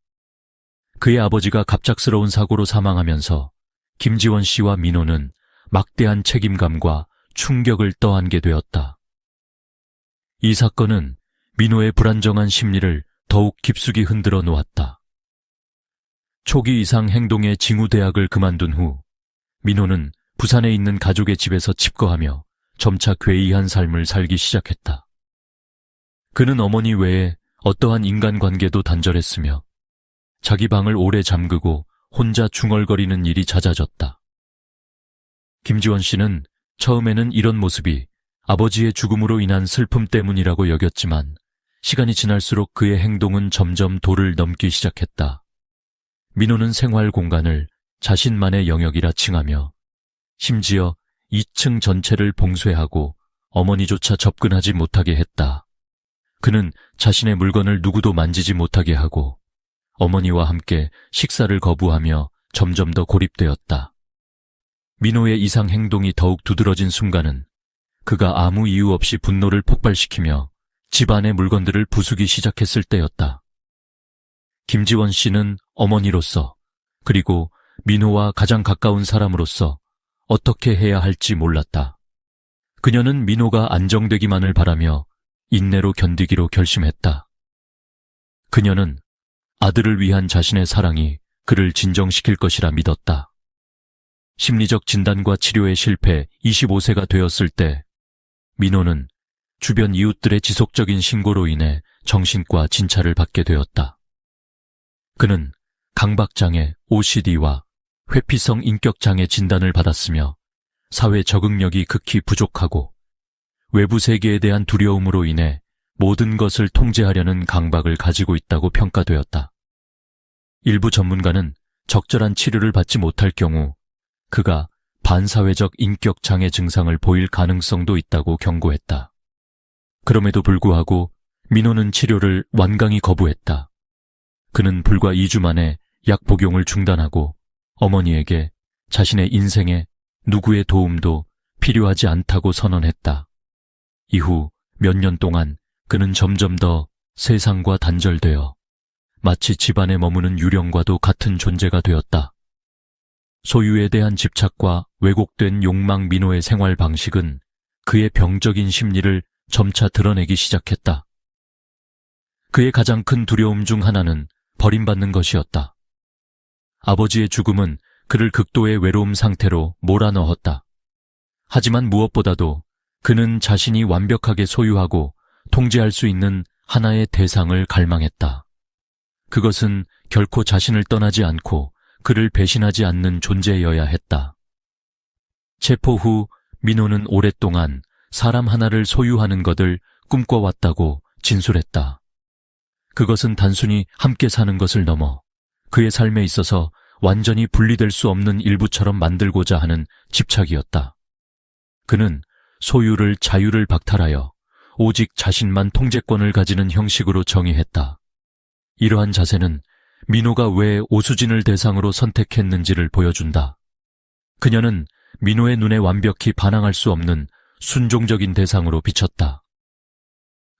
그의 아버지가 갑작스러운 사고로 사망하면서 김지원 씨와 민호는 막대한 책임감과 충격을 떠안게 되었다. 이 사건은 민호의 불안정한 심리를 더욱 깊숙이 흔들어 놓았다. 초기 이상 행동의 징후대학을 그만둔 후 민호는 부산에 있는 가족의 집에서 칩거하며 점차 괴이한 삶을 살기 시작했다. 그는 어머니 외에 어떠한 인간관계도 단절했으며 자기 방을 오래 잠그고 혼자 중얼거리는 일이 잦아졌다. 김지원 씨는 처음에는 이런 모습이 아버지의 죽음으로 인한 슬픔 때문이라고 여겼지만 시간이 지날수록 그의 행동은 점점 도를 넘기 시작했다. 민호는 생활 공간을 자신만의 영역이라 칭하며 심지어 2층 전체를 봉쇄하고 어머니조차 접근하지 못하게 했다. 그는 자신의 물건을 누구도 만지지 못하게 하고 어머니와 함께 식사를 거부하며 점점 더 고립되었다. 민호의 이상 행동이 더욱 두드러진 순간은 그가 아무 이유 없이 분노를 폭발시키며 집안의 물건들을 부수기 시작했을 때였다. 김지원 씨는 어머니로서 그리고 민호와 가장 가까운 사람으로서 어떻게 해야 할지 몰랐다. 그녀는 민호가 안정되기만을 바라며 인내로 견디기로 결심했다. 그녀는 아들을 위한 자신의 사랑이 그를 진정시킬 것이라 믿었다. 심리적 진단과 치료에 실패 25세가 되었을 때 민호는 주변 이웃들의 지속적인 신고로 인해 정신과 진찰을 받게 되었다. 그는 강박장애, OCD와 회피성 인격장애 진단을 받았으며 사회 적응력이 극히 부족하고 외부 세계에 대한 두려움으로 인해 모든 것을 통제하려는 강박을 가지고 있다고 평가되었다. 일부 전문가는 적절한 치료를 받지 못할 경우 그가 반사회적 인격장애 증상을 보일 가능성도 있다고 경고했다. 그럼에도 불구하고 민호는 치료를 완강히 거부했다. 그는 불과 2주 만에 약 복용을 중단하고 어머니에게 자신의 인생에 누구의 도움도 필요하지 않다고 선언했다. 이후 몇 년 동안 그는 점점 더 세상과 단절되어 마치 집안에 머무는 유령과도 같은 존재가 되었다. 소유에 대한 집착과 왜곡된 욕망 민호의 생활 방식은 그의 병적인 심리를 점차 드러내기 시작했다. 그의 가장 큰 두려움 중 하나는 버림받는 것이었다. 아버지의 죽음은 그를 극도의 외로움 상태로 몰아넣었다. 하지만 무엇보다도 그는 자신이 완벽하게 소유하고 통제할 수 있는 하나의 대상을 갈망했다. 그것은 결코 자신을 떠나지 않고 그를 배신하지 않는 존재여야 했다. 체포 후 민호는 오랫동안 사람 하나를 소유하는 것을 꿈꿔왔다고 진술했다. 그것은 단순히 함께 사는 것을 넘어 그의 삶에 있어서 완전히 분리될 수 없는 일부처럼 만들고자 하는 집착이었다. 그는 소유를 자유를 박탈하여 오직 자신만 통제권을 가지는 형식으로 정의했다. 이러한 자세는 민호가 왜 오수진을 대상으로 선택했는지를 보여준다. 그녀는 민호의 눈에 완벽히 반항할 수 없는 순종적인 대상으로 비쳤다.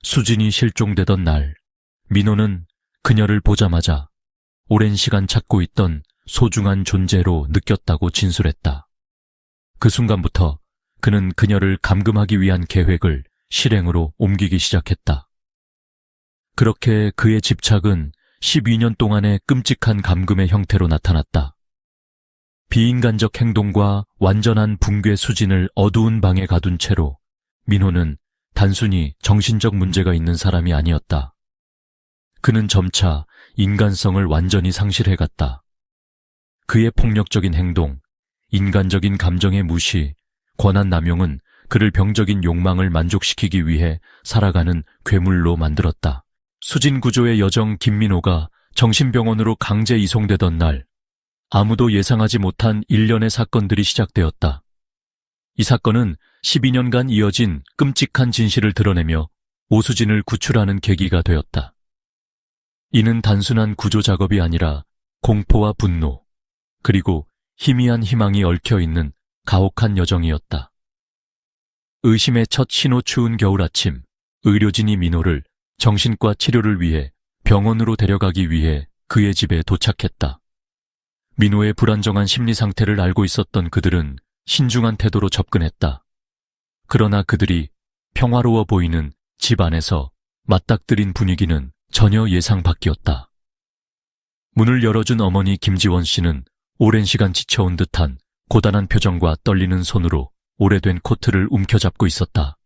수진이 실종되던 날, 민호는 그녀를 보자마자 오랜 시간 찾고 있던 소중한 존재로 느꼈다고 진술했다. 그 순간부터 그는 그녀를 감금하기 위한 계획을 실행으로 옮기기 시작했다. 그렇게 그의 집착은 12년 동안의 끔찍한 감금의 형태로 나타났다. 비인간적 행동과 완전한 붕괴 수진을 어두운 방에 가둔 채로 민호는 단순히 정신적 문제가 있는 사람이 아니었다. 그는 점차 인간성을 완전히 상실해갔다. 그의 폭력적인 행동, 인간적인 감정의 무시, 권한 남용은 그를 병적인 욕망을 만족시키기 위해 살아가는 괴물로 만들었다. 수진 구조의 여정 김민호가 정신병원으로 강제 이송되던 날, 아무도 예상하지 못한 일련의 사건들이 시작되었다. 이 사건은 12년간 이어진 끔찍한 진실을 드러내며 오수진을 구출하는 계기가 되었다. 이는 단순한 구조 작업이 아니라 공포와 분노, 그리고 희미한 희망이 얽혀있는 가혹한 여정이었다. 의심의 첫 신호 추운 겨울 아침, 의료진이 민호를 정신과 치료를 위해 병원으로 데려가기 위해 그의 집에 도착했다. 민호의 불안정한 심리 상태를 알고 있었던 그들은 신중한 태도로 접근했다. 그러나 그들이 평화로워 보이는 집 안에서 맞닥뜨린 분위기는 전혀 예상 밖이었다. 문을 열어준 어머니 김지원 씨는 오랜 시간 지쳐온 듯한 고단한 표정과 떨리는 손으로 오래된 코트를 움켜잡고 있었다.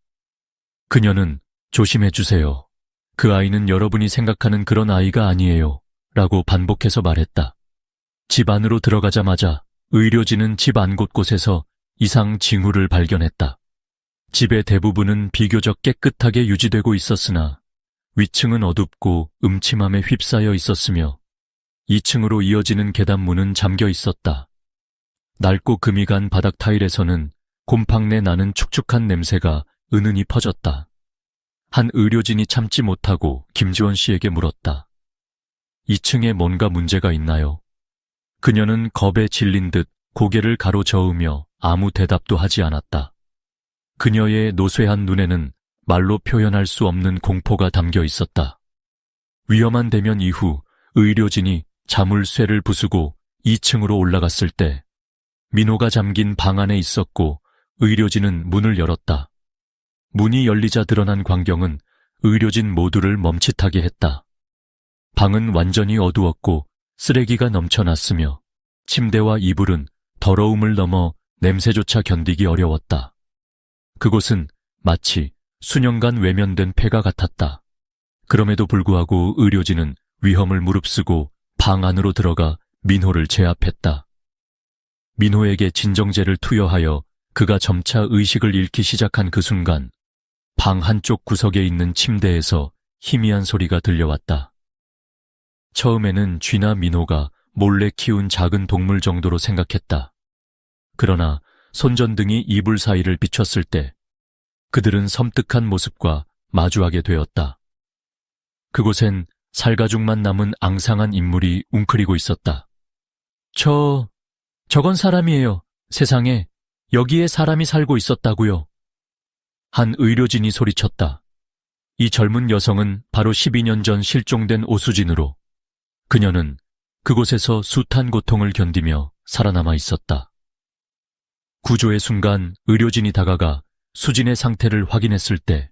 그녀는 조심해 주세요. 그 아이는 여러분이 생각하는 그런 아이가 아니에요. 라고 반복해서 말했다. 집 안으로 들어가자마자 의료진은 집 안 곳곳에서 이상 징후를 발견했다. 집의 대부분은 비교적 깨끗하게 유지되고 있었으나 위층은 어둡고 음침함에 휩싸여 있었으며 2층으로 이어지는 계단문은 잠겨 있었다. 낡고 금이 간 바닥 타일에서는 곰팡내 나는 축축한 냄새가 은은히 퍼졌다. 한 의료진이 참지 못하고 김지원 씨에게 물었다. 2층에 뭔가 문제가 있나요? 그녀는 겁에 질린 듯 고개를 가로저으며 아무 대답도 하지 않았다. 그녀의 노쇠한 눈에는 말로 표현할 수 없는 공포가 담겨 있었다. 위험한 대면 이후 의료진이 자물쇠를 부수고 2층으로 올라갔을 때 민호가 잠긴 방 안에 있었고 의료진은 문을 열었다. 문이 열리자 드러난 광경은 의료진 모두를 멈칫하게 했다. 방은 완전히 어두웠고 쓰레기가 넘쳐났으며 침대와 이불은 더러움을 넘어 냄새조차 견디기 어려웠다. 그곳은 마치 수년간 외면된 폐가 같았다. 그럼에도 불구하고 의료진은 위험을 무릅쓰고 방 안으로 들어가 민호를 제압했다. 민호에게 진정제를 투여하여 그가 점차 의식을 잃기 시작한 그 순간 방 한쪽 구석에 있는 침대에서 희미한 소리가 들려왔다. 처음에는 쥐나 민호가 몰래 키운 작은 동물 정도로 생각했다. 그러나 손전등이 이불 사이를 비췄을 때 그들은 섬뜩한 모습과 마주하게 되었다. 그곳엔 살가죽만 남은 앙상한 인물이 웅크리고 있었다. 저건 사람이에요. 세상에 여기에 사람이 살고 있었다고요. 한 의료진이 소리쳤다. 이 젊은 여성은 바로 12년 전 실종된 오수진으로 그녀는 그곳에서 숱한 고통을 견디며 살아남아 있었다. 구조의 순간 의료진이 다가가 수진의 상태를 확인했을 때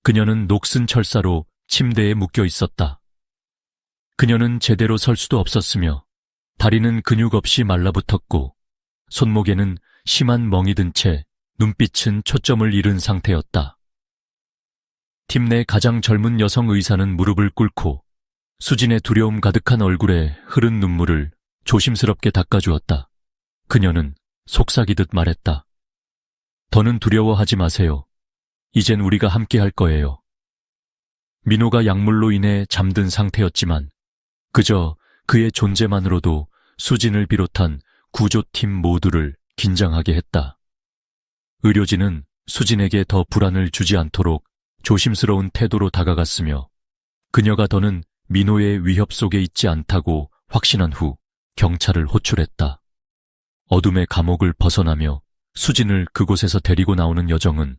그녀는 녹슨 철사로 침대에 묶여 있었다. 그녀는 제대로 설 수도 없었으며 다리는 근육 없이 말라붙었고 손목에는 심한 멍이 든 채 눈빛은 초점을 잃은 상태였다. 팀 내 가장 젊은 여성 의사는 무릎을 꿇고 수진의 두려움 가득한 얼굴에 흐른 눈물을 조심스럽게 닦아주었다. 그녀는 속삭이듯 말했다. 더는 두려워하지 마세요. 이젠 우리가 함께 할 거예요. 민호가 약물로 인해 잠든 상태였지만 그저 그의 존재만으로도 수진을 비롯한 구조팀 모두를 긴장하게 했다. 의료진은 수진에게 더 불안을 주지 않도록 조심스러운 태도로 다가갔으며 그녀가 더는 민호의 위협 속에 있지 않다고 확신한 후 경찰을 호출했다. 어둠의 감옥을 벗어나며 수진을 그곳에서 데리고 나오는 여정은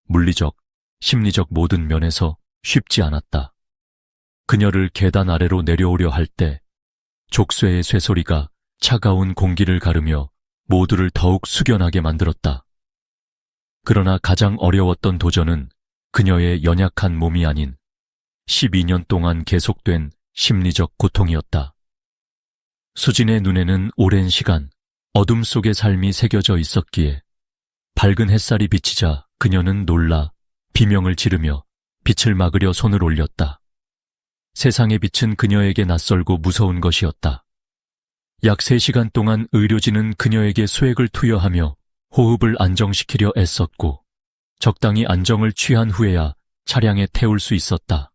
물리적, 심리적 모든 면에서 쉽지 않았다. 그녀를 계단 아래로 내려오려 할 때 족쇄의 쇠소리가 차가운 공기를 가르며 모두를 더욱 숙연하게 만들었다. 그러나 가장 어려웠던 도전은 그녀의 연약한 몸이 아닌 12년 동안 계속된 심리적 고통이었다. 수진의 눈에는 오랜 시간 어둠 속의 삶이 새겨져 있었기에 밝은 햇살이 비치자 그녀는 놀라 비명을 지르며 빛을 막으려 손을 올렸다. 세상의 빛은 그녀에게 낯설고 무서운 것이었다. 약 3시간 동안 의료진은 그녀에게 수액을 투여하며 호흡을 안정시키려 애썼고 적당히 안정을 취한 후에야 차량에 태울 수 있었다.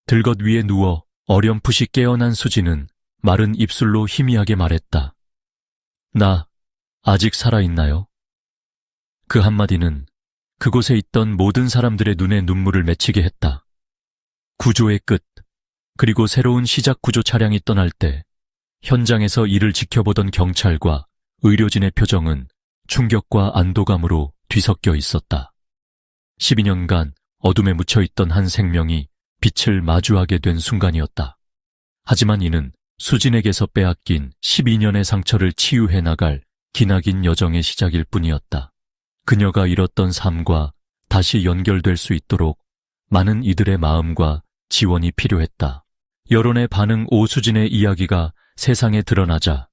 들것 위에 누워 어렴풋이 깨어난 수진은 마른 입술로 희미하게 말했다. 나 아직 살아있나요? 그 한마디는 그곳에 있던 모든 사람들의 눈에 눈물을 맺히게 했다. 구조의 끝, 그리고 새로운 시작 구조 차량이 떠날 때 현장에서 이를 지켜보던 경찰과 의료진의 표정은 충격과 안도감으로 뒤섞여 있었다. 12년간 어둠에 묻혀있던 한 생명이 빛을 마주하게 된 순간이었다. 하지만 이는 수진에게서 빼앗긴 12년의 상처를 치유해 나갈 기나긴 여정의 시작일 뿐이었다. 그녀가 잃었던 삶과 다시 연결될 수 있도록 많은 이들의 마음과 지원이 필요했다. 여론의 반응 오수진의 이야기가 세상에 드러나자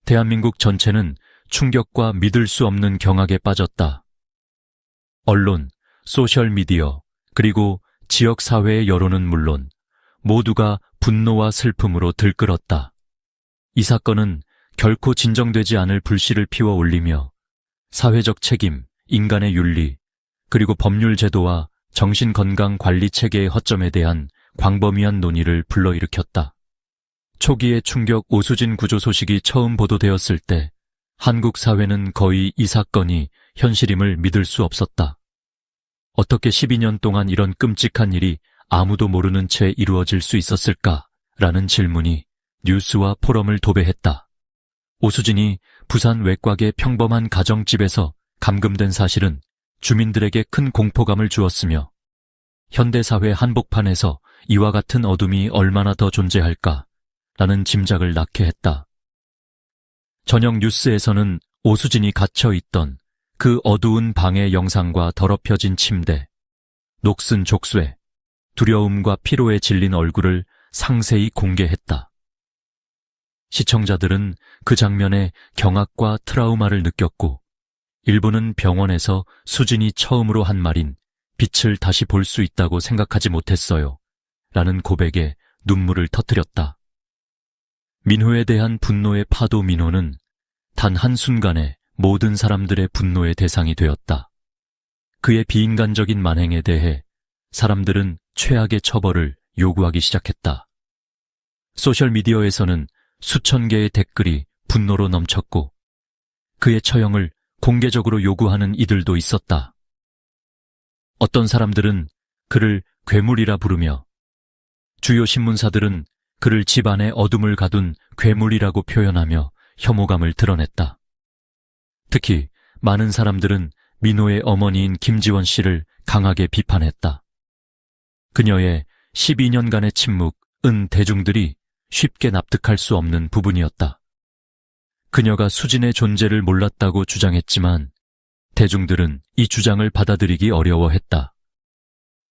대한민국 전체는 충격과 믿을 수 없는 경악에 빠졌다. 언론, 소셜미디어, 그리고 지역사회의 여론은 물론 모두가 분노와 슬픔으로 들끓었다. 이 사건은 결코 진정되지 않을 불씨를 피워 올리며 사회적 책임, 인간의 윤리, 그리고 법률 제도와 정신건강관리체계의 허점에 대한 광범위한 논의를 불러일으켰다. 초기의 충격 오수진 구조 소식이 처음 보도되었을 때 한국 사회는 거의 이 사건이 현실임을 믿을 수 없었다. 어떻게 12년 동안 이런 끔찍한 일이 아무도 모르는 채 이루어질 수 있었을까라는 질문이 뉴스와 포럼을 도배했다. 오수진이 부산 외곽의 평범한 가정집에서 감금된 사실은 주민들에게 큰 공포감을 주었으며 현대사회 한복판에서 이와 같은 어둠이 얼마나 더 존재할까라는 짐작을 낳게 했다. 저녁 뉴스에서는 오수진이 갇혀있던 그 어두운 방의 영상과 더럽혀진 침대, 녹슨 족쇄, 두려움과 피로에 질린 얼굴을 상세히 공개했다. 시청자들은 그 장면에 경악과 트라우마를 느꼈고 일부는 병원에서 수진이 처음으로 한 말인 빛을 다시 볼 수 있다고 생각하지 못했어요 라는 고백에 눈물을 터뜨렸다. 민호에 대한 분노의 파도 민호는 단 한순간에 모든 사람들의 분노의 대상이 되었다. 그의 비인간적인 만행에 대해 사람들은 최악의 처벌을 요구하기 시작했다. 소셜미디어에서는 수천 개의 댓글이 분노로 넘쳤고 그의 처형을 공개적으로 요구하는 이들도 있었다. 어떤 사람들은 그를 괴물이라 부르며 주요 신문사들은 그를 집안에 어둠을 가둔 괴물이라고 표현하며 혐오감을 드러냈다. 특히 많은 사람들은 민호의 어머니인 김지원 씨를 강하게 비판했다. 그녀의 12년간의 침묵은 대중들이 쉽게 납득할 수 없는 부분이었다. 그녀가 수진의 존재를 몰랐다고 주장했지만 대중들은 이 주장을 받아들이기 어려워했다.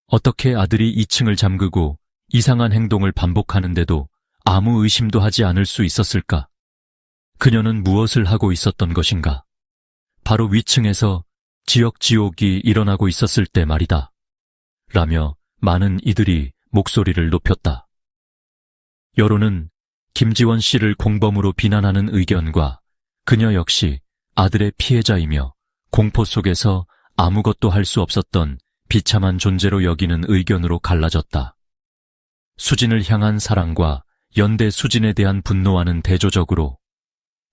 어떻게 아들이 2층을 잠그고 이상한 행동을 반복하는데도 아무 의심도 하지 않을 수 있었을까? 그녀는 무엇을 하고 있었던 것인가? 바로 위층에서 지역 지옥이 일어나고 있었을 때 말이다. 라며 많은 이들이 목소리를 높였다. 여론은 김지원 씨를 공범으로 비난하는 의견과 그녀 역시 아들의 피해자이며 공포 속에서 아무것도 할 수 없었던 비참한 존재로 여기는 의견으로 갈라졌다. 수진을 향한 사랑과 연대 수진에 대한 분노와는 대조적으로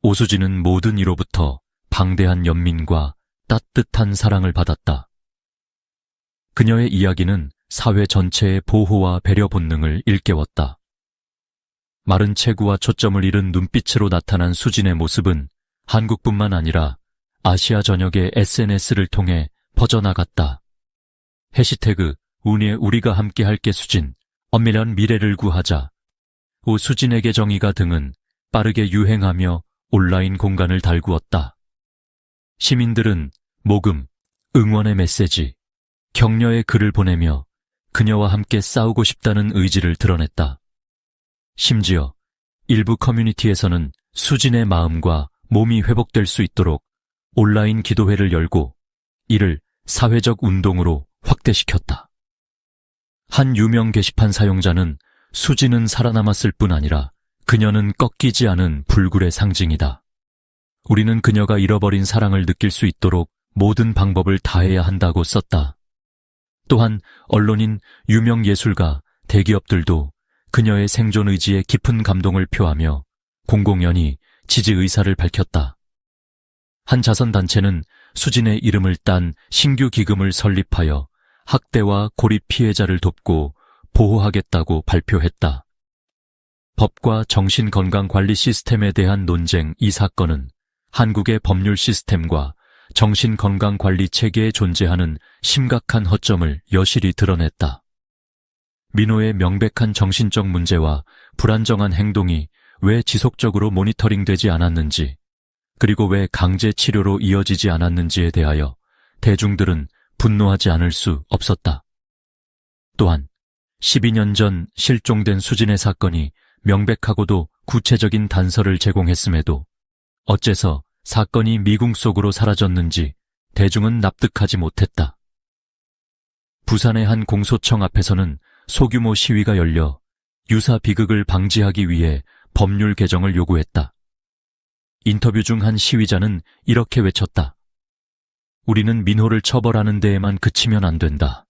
오수진은 모든 이로부터 방대한 연민과 따뜻한 사랑을 받았다. 그녀의 이야기는 사회 전체의 보호와 배려 본능을 일깨웠다. 마른 체구와 초점을 잃은 눈빛으로 나타난 수진의 모습은 한국뿐만 아니라 아시아 전역의 SNS를 통해 퍼져나갔다. 해시태그 운이에 우리가 함께할게 수진, 엄밀한 미래를 구하자, 오수진에게 정의가 등은 빠르게 유행하며 온라인 공간을 달구었다. 시민들은 모금, 응원의 메시지, 격려의 글을 보내며 그녀와 함께 싸우고 싶다는 의지를 드러냈다. 심지어 일부 커뮤니티에서는 수진의 마음과 몸이 회복될 수 있도록 온라인 기도회를 열고 이를 사회적 운동으로 확대시켰다. 한 유명 게시판 사용자는 수진은 살아남았을 뿐 아니라 그녀는 꺾이지 않은 불굴의 상징이다. 우리는 그녀가 잃어버린 사랑을 느낄 수 있도록 모든 방법을 다해야 한다고 썼다. 또한 언론인, 유명 예술가, 대기업들도 그녀의 생존 의지에 깊은 감동을 표하며 공공연히 지지 의사를 밝혔다. 한 자선단체는 수진의 이름을 딴 신규 기금을 설립하여 학대와 고립 피해자를 돕고 보호하겠다고 발표했다. 법과 정신건강관리 시스템에 대한 논쟁 이 사건은 한국의 법률 시스템과 정신건강관리 체계에 존재하는 심각한 허점을 여실히 드러냈다. 민호의 명백한 정신적 문제와 불안정한 행동이 왜 지속적으로 모니터링되지 않았는지, 그리고 왜 강제 치료로 이어지지 않았는지에 대하여 대중들은 분노하지 않을 수 없었다. 또한 12년 전 실종된 수진의 사건이 명백하고도 구체적인 단서를 제공했음에도 어째서 사건이 미궁 속으로 사라졌는지 대중은 납득하지 못했다. 부산의 한 공소청 앞에서는 소규모 시위가 열려 유사 비극을 방지하기 위해 법률 개정을 요구했다. 인터뷰 중 한 시위자는 이렇게 외쳤다. 우리는 민호를 처벌하는 데에만 그치면 안 된다.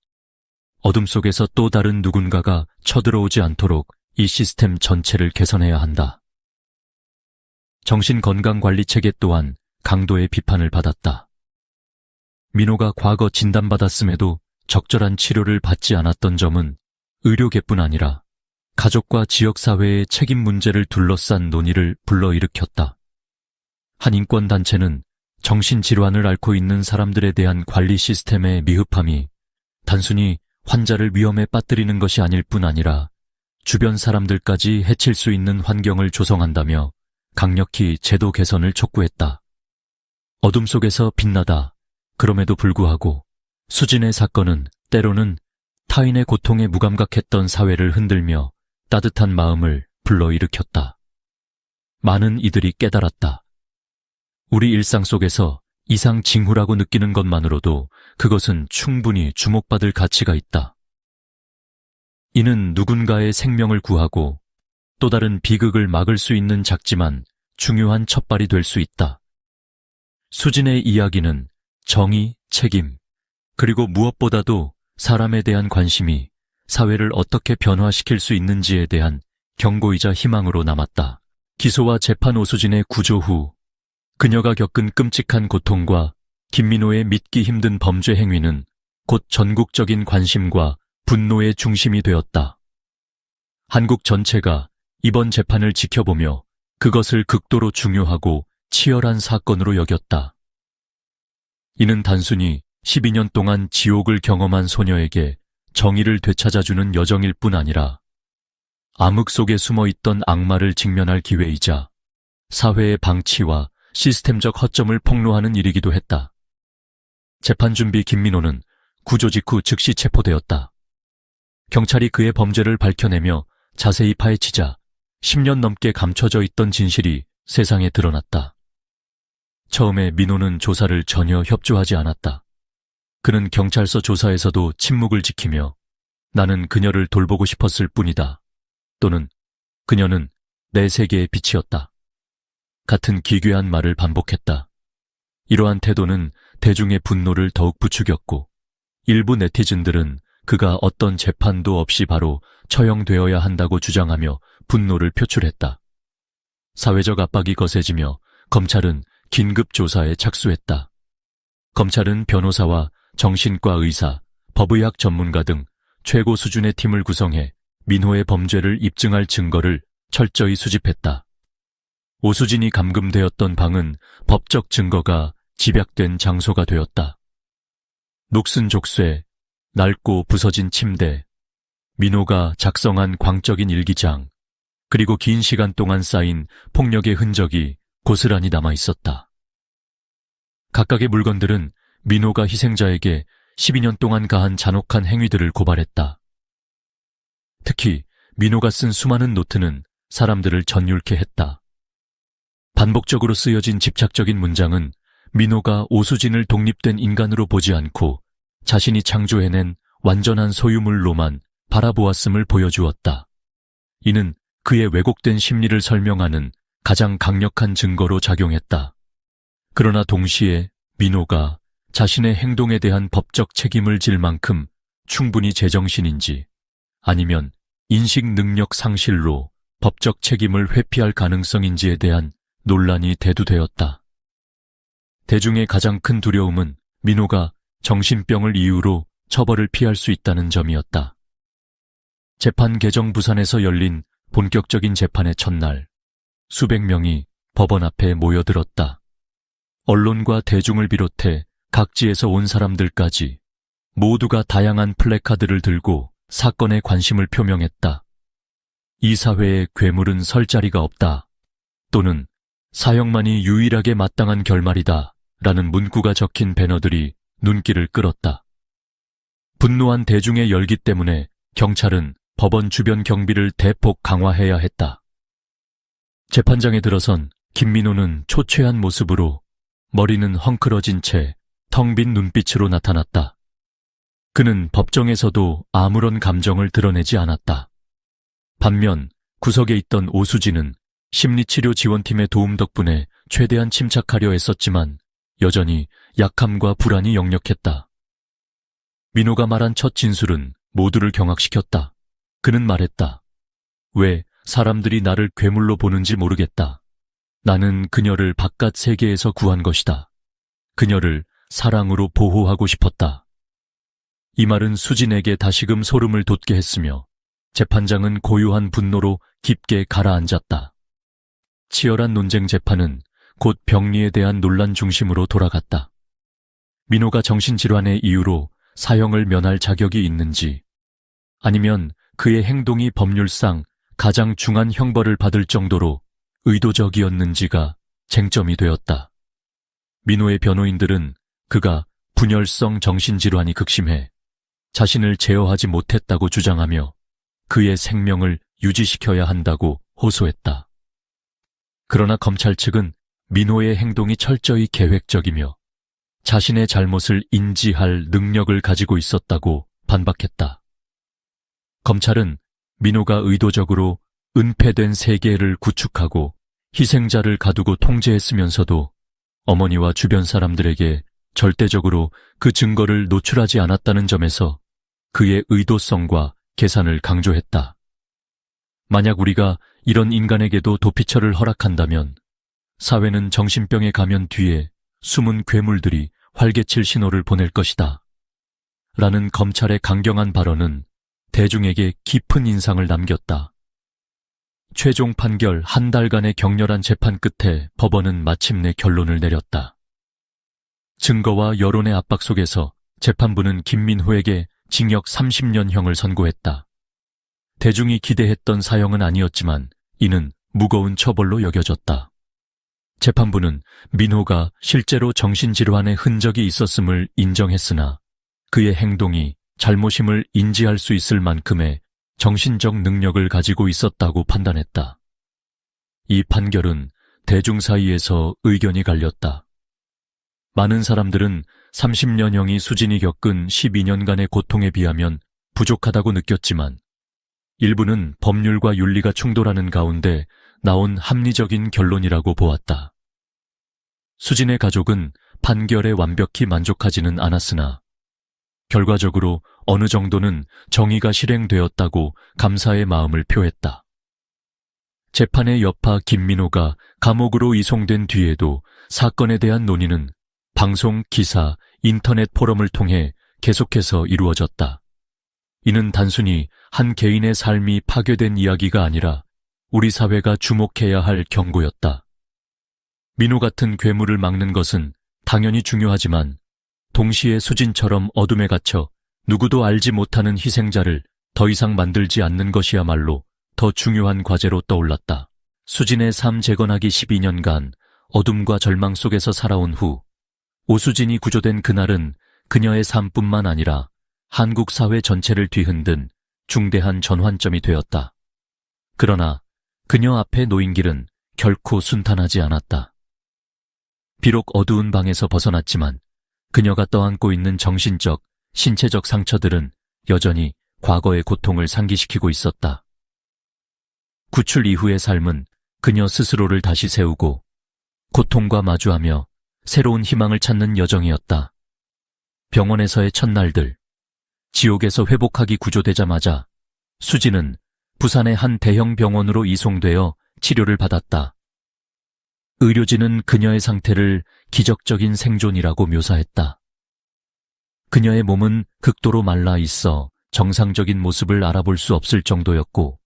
어둠 속에서 또 다른 누군가가 쳐들어오지 않도록 이 시스템 전체를 개선해야 한다. 정신건강관리체계 또한 강도의 비판을 받았다. 민호가 과거 진단받았음에도 적절한 치료를 받지 않았던 점은 의료계뿐 아니라 가족과 지역사회의 책임 문제를 둘러싼 논의를 불러일으켰다. 한 인권단체는 정신질환을 앓고 있는 사람들에 대한 관리 시스템의 미흡함이 단순히 환자를 위험에 빠뜨리는 것이 아닐 뿐 아니라 주변 사람들까지 해칠 수 있는 환경을 조성한다며 강력히 제도 개선을 촉구했다. 어둠 속에서 빛나다. 그럼에도 불구하고 수진의 사건은 때로는 타인의 고통에 무감각했던 사회를 흔들며 따뜻한 마음을 불러일으켰다. 많은 이들이 깨달았다. 우리 일상 속에서 이상 징후라고 느끼는 것만으로도 그것은 충분히 주목받을 가치가 있다. 이는 누군가의 생명을 구하고 또 다른 비극을 막을 수 있는 작지만 중요한 첫발이 될 수 있다. 수진의 이야기는 정의, 책임, 그리고 무엇보다도 사람에 대한 관심이 사회를 어떻게 변화시킬 수 있는지에 대한 경고이자 희망으로 남았다. 기소와 재판 오수진의 구조 후 그녀가 겪은 끔찍한 고통과 김민호의 믿기 힘든 범죄 행위는 곧 전국적인 관심과 분노의 중심이 되었다. 한국 전체가 이번 재판을 지켜보며 그것을 극도로 중요하고 치열한 사건으로 여겼다. 이는 단순히 12년 동안 지옥을 경험한 소녀에게 정의를 되찾아주는 여정일 뿐 아니라 암흑 속에 숨어있던 악마를 직면할 기회이자 사회의 방치와 시스템적 허점을 폭로하는 일이기도 했다. 재판 준비 김민호는 구조 직후 즉시 체포되었다. 경찰이 그의 범죄를 밝혀내며 자세히 파헤치자 10년 넘게 감춰져 있던 진실이 세상에 드러났다. 처음에 민호는 조사를 전혀 협조하지 않았다. 그는 경찰서 조사에서도 침묵을 지키며 나는 그녀를 돌보고 싶었을 뿐이다. 또는 그녀는 내 세계의 빛이었다. 같은 기괴한 말을 반복했다. 이러한 태도는 대중의 분노를 더욱 부추겼고 일부 네티즌들은 그가 어떤 재판도 없이 바로 처형되어야 한다고 주장하며 분노를 표출했다. 사회적 압박이 거세지며 검찰은 긴급 조사에 착수했다. 검찰은 변호사와 정신과 의사, 법의학 전문가 등 최고 수준의 팀을 구성해 민호의 범죄를 입증할 증거를 철저히 수집했다. 오수진이 감금되었던 방은 법적 증거가 집약된 장소가 되었다. 녹슨 족쇄, 낡고 부서진 침대, 민호가 작성한 광적인 일기장, 그리고 긴 시간 동안 쌓인 폭력의 흔적이 고스란히 남아 있었다. 각각의 물건들은 민호가 희생자에게 12년 동안 가한 잔혹한 행위들을 고발했다. 특히 민호가 쓴 수많은 노트는 사람들을 전율케 했다. 반복적으로 쓰여진 집착적인 문장은 민호가 오수진을 독립된 인간으로 보지 않고 자신이 창조해낸 완전한 소유물로만 바라보았음을 보여주었다. 이는 그의 왜곡된 심리를 설명하는 가장 강력한 증거로 작용했다. 그러나 동시에 민호가 자신의 행동에 대한 법적 책임을 질 만큼 충분히 제정신인지 아니면 인식 능력 상실로 법적 책임을 회피할 가능성인지에 대한 논란이 대두되었다. 대중의 가장 큰 두려움은 민호가 정신병을 이유로 처벌을 피할 수 있다는 점이었다. 재판 개정 부산에서 열린 본격적인 재판의 첫날, 수백 명이 법원 앞에 모여들었다. 언론과 대중을 비롯해 각지에서 온 사람들까지 모두가 다양한 플래카드를 들고 사건에 관심을 표명했다. 이 사회에 괴물은 설 자리가 없다. 또는 사형만이 유일하게 마땅한 결말이다. 라는 문구가 적힌 배너들이 눈길을 끌었다. 분노한 대중의 열기 때문에 경찰은 법원 주변 경비를 대폭 강화해야 했다. 재판장에 들어선 김민호는 초췌한 모습으로 머리는 헝클어진 채 텅 빈 눈빛으로 나타났다. 그는 법정에서도 아무런 감정을 드러내지 않았다. 반면 구석에 있던 오수진은 심리치료 지원팀의 도움 덕분에 최대한 침착하려 했었지만 여전히 약함과 불안이 역력했다. 민호가 말한 첫 진술은 모두를 경악시켰다. 그는 말했다. 왜 사람들이 나를 괴물로 보는지 모르겠다. 나는 그녀를 바깥 세계에서 구한 것이다. 그녀를 사랑으로 보호하고 싶었다. 이 말은 수진에게 다시금 소름을 돋게 했으며 재판장은 고요한 분노로 깊게 가라앉았다. 치열한 논쟁 재판은 곧 병리에 대한 논란 중심으로 돌아갔다. 민호가 정신질환의 이유로 사형을 면할 자격이 있는지 아니면 그의 행동이 법률상 가장 중한 형벌을 받을 정도로 의도적이었는지가 쟁점이 되었다. 민호의 변호인들은 그가 분열성 정신질환이 극심해 자신을 제어하지 못했다고 주장하며 그의 생명을 유지시켜야 한다고 호소했다. 그러나 검찰 측은 민호의 행동이 철저히 계획적이며 자신의 잘못을 인지할 능력을 가지고 있었다고 반박했다. 검찰은 민호가 의도적으로 은폐된 세계를 구축하고 희생자를 가두고 통제했으면서도 어머니와 주변 사람들에게 절대적으로 그 증거를 노출하지 않았다는 점에서 그의 의도성과 계산을 강조했다. 만약 우리가 이런 인간에게도 도피처를 허락한다면 사회는 정신병에 가면 뒤에 숨은 괴물들이 활개칠 신호를 보낼 것이다. 라는 검찰의 강경한 발언은 대중에게 깊은 인상을 남겼다. 최종 판결 한 달간의 격렬한 재판 끝에 법원은 마침내 결론을 내렸다. 증거와 여론의 압박 속에서 재판부는 김민호에게 징역 30년형을 선고했다. 대중이 기대했던 사형은 아니었지만 이는 무거운 처벌로 여겨졌다. 재판부는 민호가 실제로 정신질환의 흔적이 있었음을 인정했으나 그의 행동이 잘못임을 인지할 수 있을 만큼의 정신적 능력을 가지고 있었다고 판단했다. 이 판결은 대중 사이에서 의견이 갈렸다. 많은 사람들은 30년형이 수진이 겪은 12년간의 고통에 비하면 부족하다고 느꼈지만 일부는 법률과 윤리가 충돌하는 가운데 나온 합리적인 결론이라고 보았다. 수진의 가족은 판결에 완벽히 만족하지는 않았으나 결과적으로 어느 정도는 정의가 실행되었다고 감사의 마음을 표했다. 재판의 여파 김민호가 감옥으로 이송된 뒤에도 사건에 대한 논의는 방송, 기사, 인터넷 포럼을 통해 계속해서 이루어졌다. 이는 단순히 한 개인의 삶이 파괴된 이야기가 아니라 우리 사회가 주목해야 할 경고였다. 민호 같은 괴물을 막는 것은 당연히 중요하지만 동시에 수진처럼 어둠에 갇혀 누구도 알지 못하는 희생자를 더 이상 만들지 않는 것이야말로 더 중요한 과제로 떠올랐다. 수진의 삶 재건하기 12년간 어둠과 절망 속에서 살아온 후 오수진이 구조된 그날은 그녀의 삶뿐만 아니라 한국 사회 전체를 뒤흔든 중대한 전환점이 되었다. 그러나 그녀 앞에 놓인 길은 결코 순탄하지 않았다. 비록 어두운 방에서 벗어났지만 그녀가 떠안고 있는 정신적, 신체적 상처들은 여전히 과거의 고통을 상기시키고 있었다. 구출 이후의 삶은 그녀 스스로를 다시 세우고 고통과 마주하며 새로운 희망을 찾는 여정이었다. 병원에서의 첫날들, 지옥에서 회복하기 구조되자마자 수지는 부산의 한 대형 병원으로 이송되어 치료를 받았다. 의료진은 그녀의 상태를 기적적인 생존이라고 묘사했다. 그녀의 몸은 극도로 말라 있어 정상적인 모습을 알아볼 수 없을 정도였고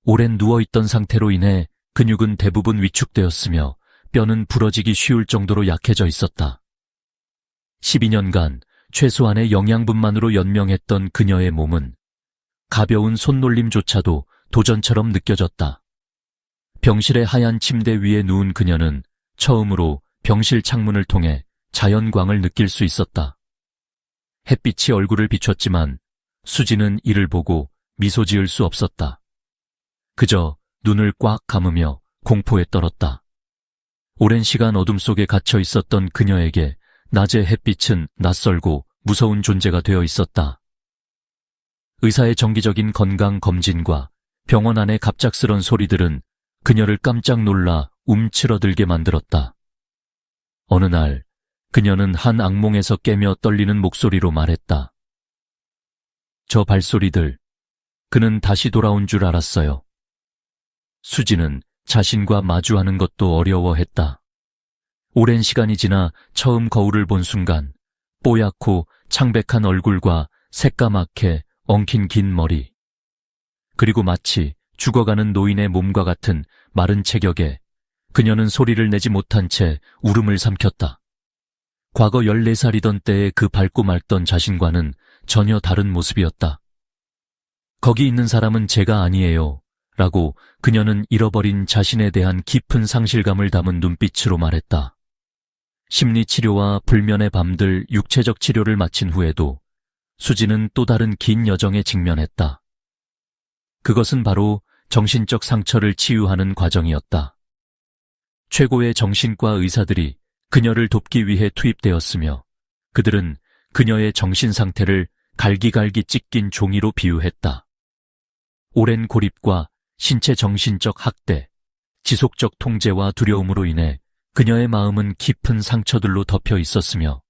오랜 누워있던 상태로 인해 근육은 대부분 위축되었으며 뼈는 부러지기 쉬울 정도로 약해져 있었다. 12년간 최소한의 영양분만으로 연명했던 그녀의 몸은 가벼운 손놀림조차도 도전처럼 느껴졌다. 병실의 하얀 침대 위에 누운 그녀는 처음으로 병실 창문을 통해 자연광을 느낄 수 있었다. 햇빛이 얼굴을 비췄지만 수지는 이를 보고 미소 지을 수 없었다. 그저 눈을 꽉 감으며 공포에 떨었다. 오랜 시간 어둠 속에 갇혀 있었던 그녀에게 낮의 햇빛은 낯설고 무서운 존재가 되어 있었다. 의사의 정기적인 건강 검진과 병원 안의 갑작스런 소리들은 그녀를 깜짝 놀라 움츠러들게 만들었다. 어느 날 그녀는 한 악몽에서 깨며 떨리는 목소리로 말했다. 저 발소리들, 그는 다시 돌아온 줄 알았어요. 수지는 자신과 마주하는 것도 어려워했다. 오랜 시간이 지나 처음 거울을 본 순간 뽀얗고 창백한 얼굴과 새까맣게 엉킨 긴 머리, 그리고 마치 죽어가는 노인의 몸과 같은 마른 체격에 그녀는 소리를 내지 못한 채 울음을 삼켰다. 과거 14살이던 때의 그 밝고 맑던 자신과는 전혀 다른 모습이었다. 거기 있는 사람은 제가 아니에요. 라고 그녀는 잃어버린 자신에 대한 깊은 상실감을 담은 눈빛으로 말했다. 심리치료와 불면의 밤들 육체적 치료를 마친 후에도 수지는 또 다른 긴 여정에 직면했다. 그것은 바로 정신적 상처를 치유하는 과정이었다. 최고의 정신과 의사들이 그녀를 돕기 위해 투입되었으며 그들은 그녀의 정신 상태를 갈기갈기 찢긴 종이로 비유했다. 오랜 고립과 신체 정신적 학대, 지속적 통제와 두려움으로 인해 그녀의 마음은 깊은 상처들로 덮여 있었으며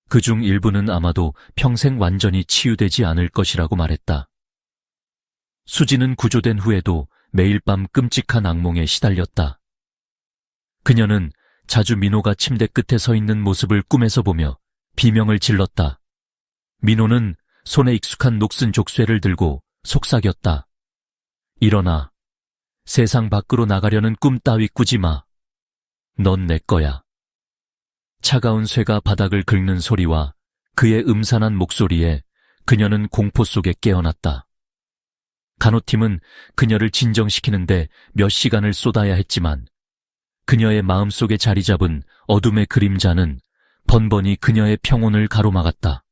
그중 일부는 아마도 평생 완전히 치유되지 않을 것이라고 말했다. 수지는 구조된 후에도 매일 밤 끔찍한 악몽에 시달렸다. 그녀는 자주 민호가 침대 끝에 서 있는 모습을 꿈에서 보며 비명을 질렀다. 민호는 손에 익숙한 녹슨 족쇄를 들고 속삭였다. 일어나. 세상 밖으로 나가려는 꿈 따위 꾸지 마. 넌 내 거야. 차가운 쇠가 바닥을 긁는 소리와 그의 음산한 목소리에 그녀는 공포 속에 깨어났다. 간호팀은 그녀를 진정시키는데 몇 시간을 쏟아야 했지만 그녀의 마음속에 자리 잡은 어둠의 그림자는 번번이 그녀의 평온을 가로막았다.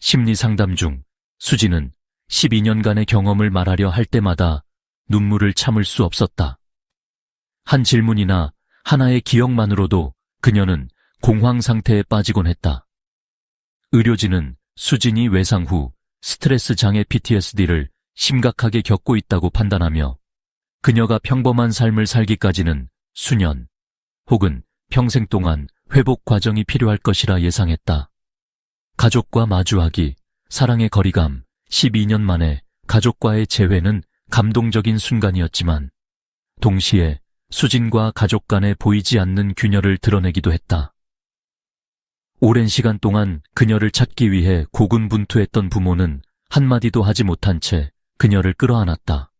심리상담 중 수지는 12년간의 경험을 말하려 할 때마다 눈물을 참을 수 없었다. 한 질문이나 하나의 기억만으로도 그녀는 공황 상태에 빠지곤 했다. 의료진은 수진이 외상 후 스트레스 장애 PTSD를 심각하게 겪고 있다고 판단하며 그녀가 평범한 삶을 살기까지는 수년 혹은 평생 동안 회복 과정이 필요할 것이라 예상했다. 가족과 마주하기, 사랑의 거리감, 12년 만에 가족과의 재회는 감동적인 순간이었지만 동시에 수진과 가족 간에 보이지 않는 균열을 드러내기도 했다. 오랜 시간 동안 그녀를 찾기 위해 고군분투했던 부모는 한마디도 하지 못한 채 그녀를 끌어안았다.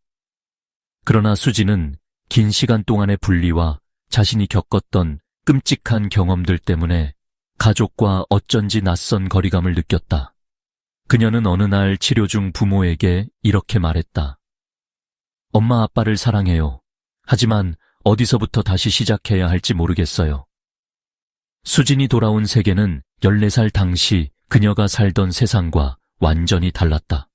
그러나 수진은 긴 시간 동안의 분리와 자신이 겪었던 끔찍한 경험들 때문에 가족과 어쩐지 낯선 거리감을 느꼈다. 그녀는 어느 날 치료 중 부모에게 이렇게 말했다. 엄마 아빠를 사랑해요. 하지만 어디서부터 다시 시작해야 할지 모르겠어요. 수진이 돌아온 세계는 14살 당시 그녀가 살던 세상과 완전히 달랐다.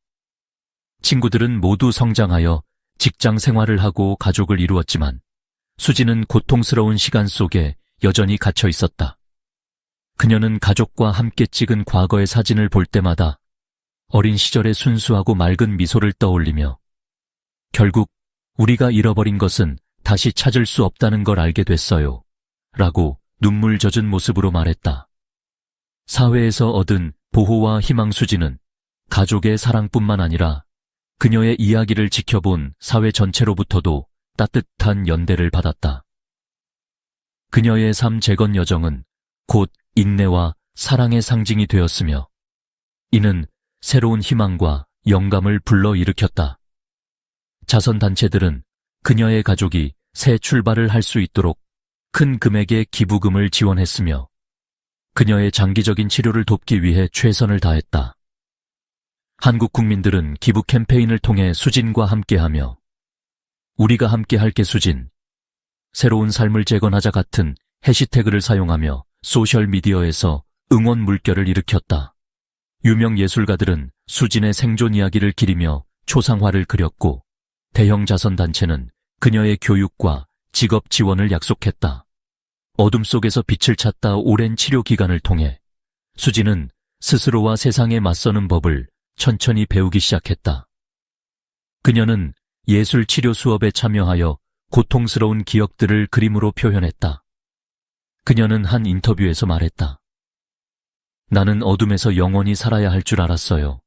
친구들은 모두 성장하여 직장 생활을 하고 가족을 이루었지만 수진은 고통스러운 시간 속에 여전히 갇혀 있었다. 그녀는 가족과 함께 찍은 과거의 사진을 볼 때마다 어린 시절의 순수하고 맑은 미소를 떠올리며 결국 우리가 잃어버린 것은 다시 찾을 수 없다는 걸 알게 됐어요. 라고 눈물 젖은 모습으로 말했다. 사회에서 얻은 보호와 희망 수진은 가족의 사랑뿐만 아니라 그녀의 이야기를 지켜본 사회 전체로부터도 따뜻한 연대를 받았다. 그녀의 삶 재건 여정은 곧 인내와 사랑의 상징이 되었으며 이는 새로운 희망과 영감을 불러일으켰다. 자선단체들은 그녀의 가족이 새 출발을 할 수 있도록 큰 금액의 기부금을 지원했으며 그녀의 장기적인 치료를 돕기 위해 최선을 다했다. 한국 국민들은 기부 캠페인을 통해 수진과 함께하며 우리가 함께할게 수진, 새로운 삶을 재건하자 같은 해시태그를 사용하며 소셜미디어에서 응원 물결을 일으켰다. 유명 예술가들은 수진의 생존 이야기를 기리며 초상화를 그렸고 대형 자선단체는 그녀의 교육과 직업 지원을 약속했다. 어둠 속에서 빛을 찾다 오랜 치료 기간을 통해 수진은 스스로와 세상에 맞서는 법을 천천히 배우기 시작했다. 그녀는 예술 치료 수업에 참여하여 고통스러운 기억들을 그림으로 표현했다. 그녀는 한 인터뷰에서 말했다. 나는 어둠에서 영원히 살아야 할 줄 알았어요.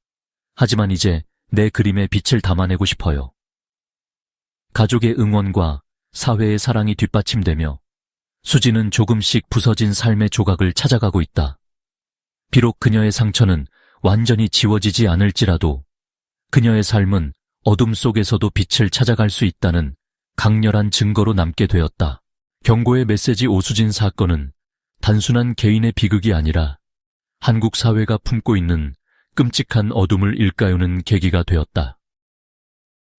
하지만 이제 내 그림에 빛을 담아내고 싶어요. 가족의 응원과 사회의 사랑이 뒷받침되며 수진은 조금씩 부서진 삶의 조각을 찾아가고 있다. 비록 그녀의 상처는 완전히 지워지지 않을지라도 그녀의 삶은 어둠 속에서도 빛을 찾아갈 수 있다는 강렬한 증거로 남게 되었다. 경고의 메시지 오수진 사건은 단순한 개인의 비극이 아니라 한국 사회가 품고 있는 끔찍한 어둠을 일깨우는 계기가 되었다.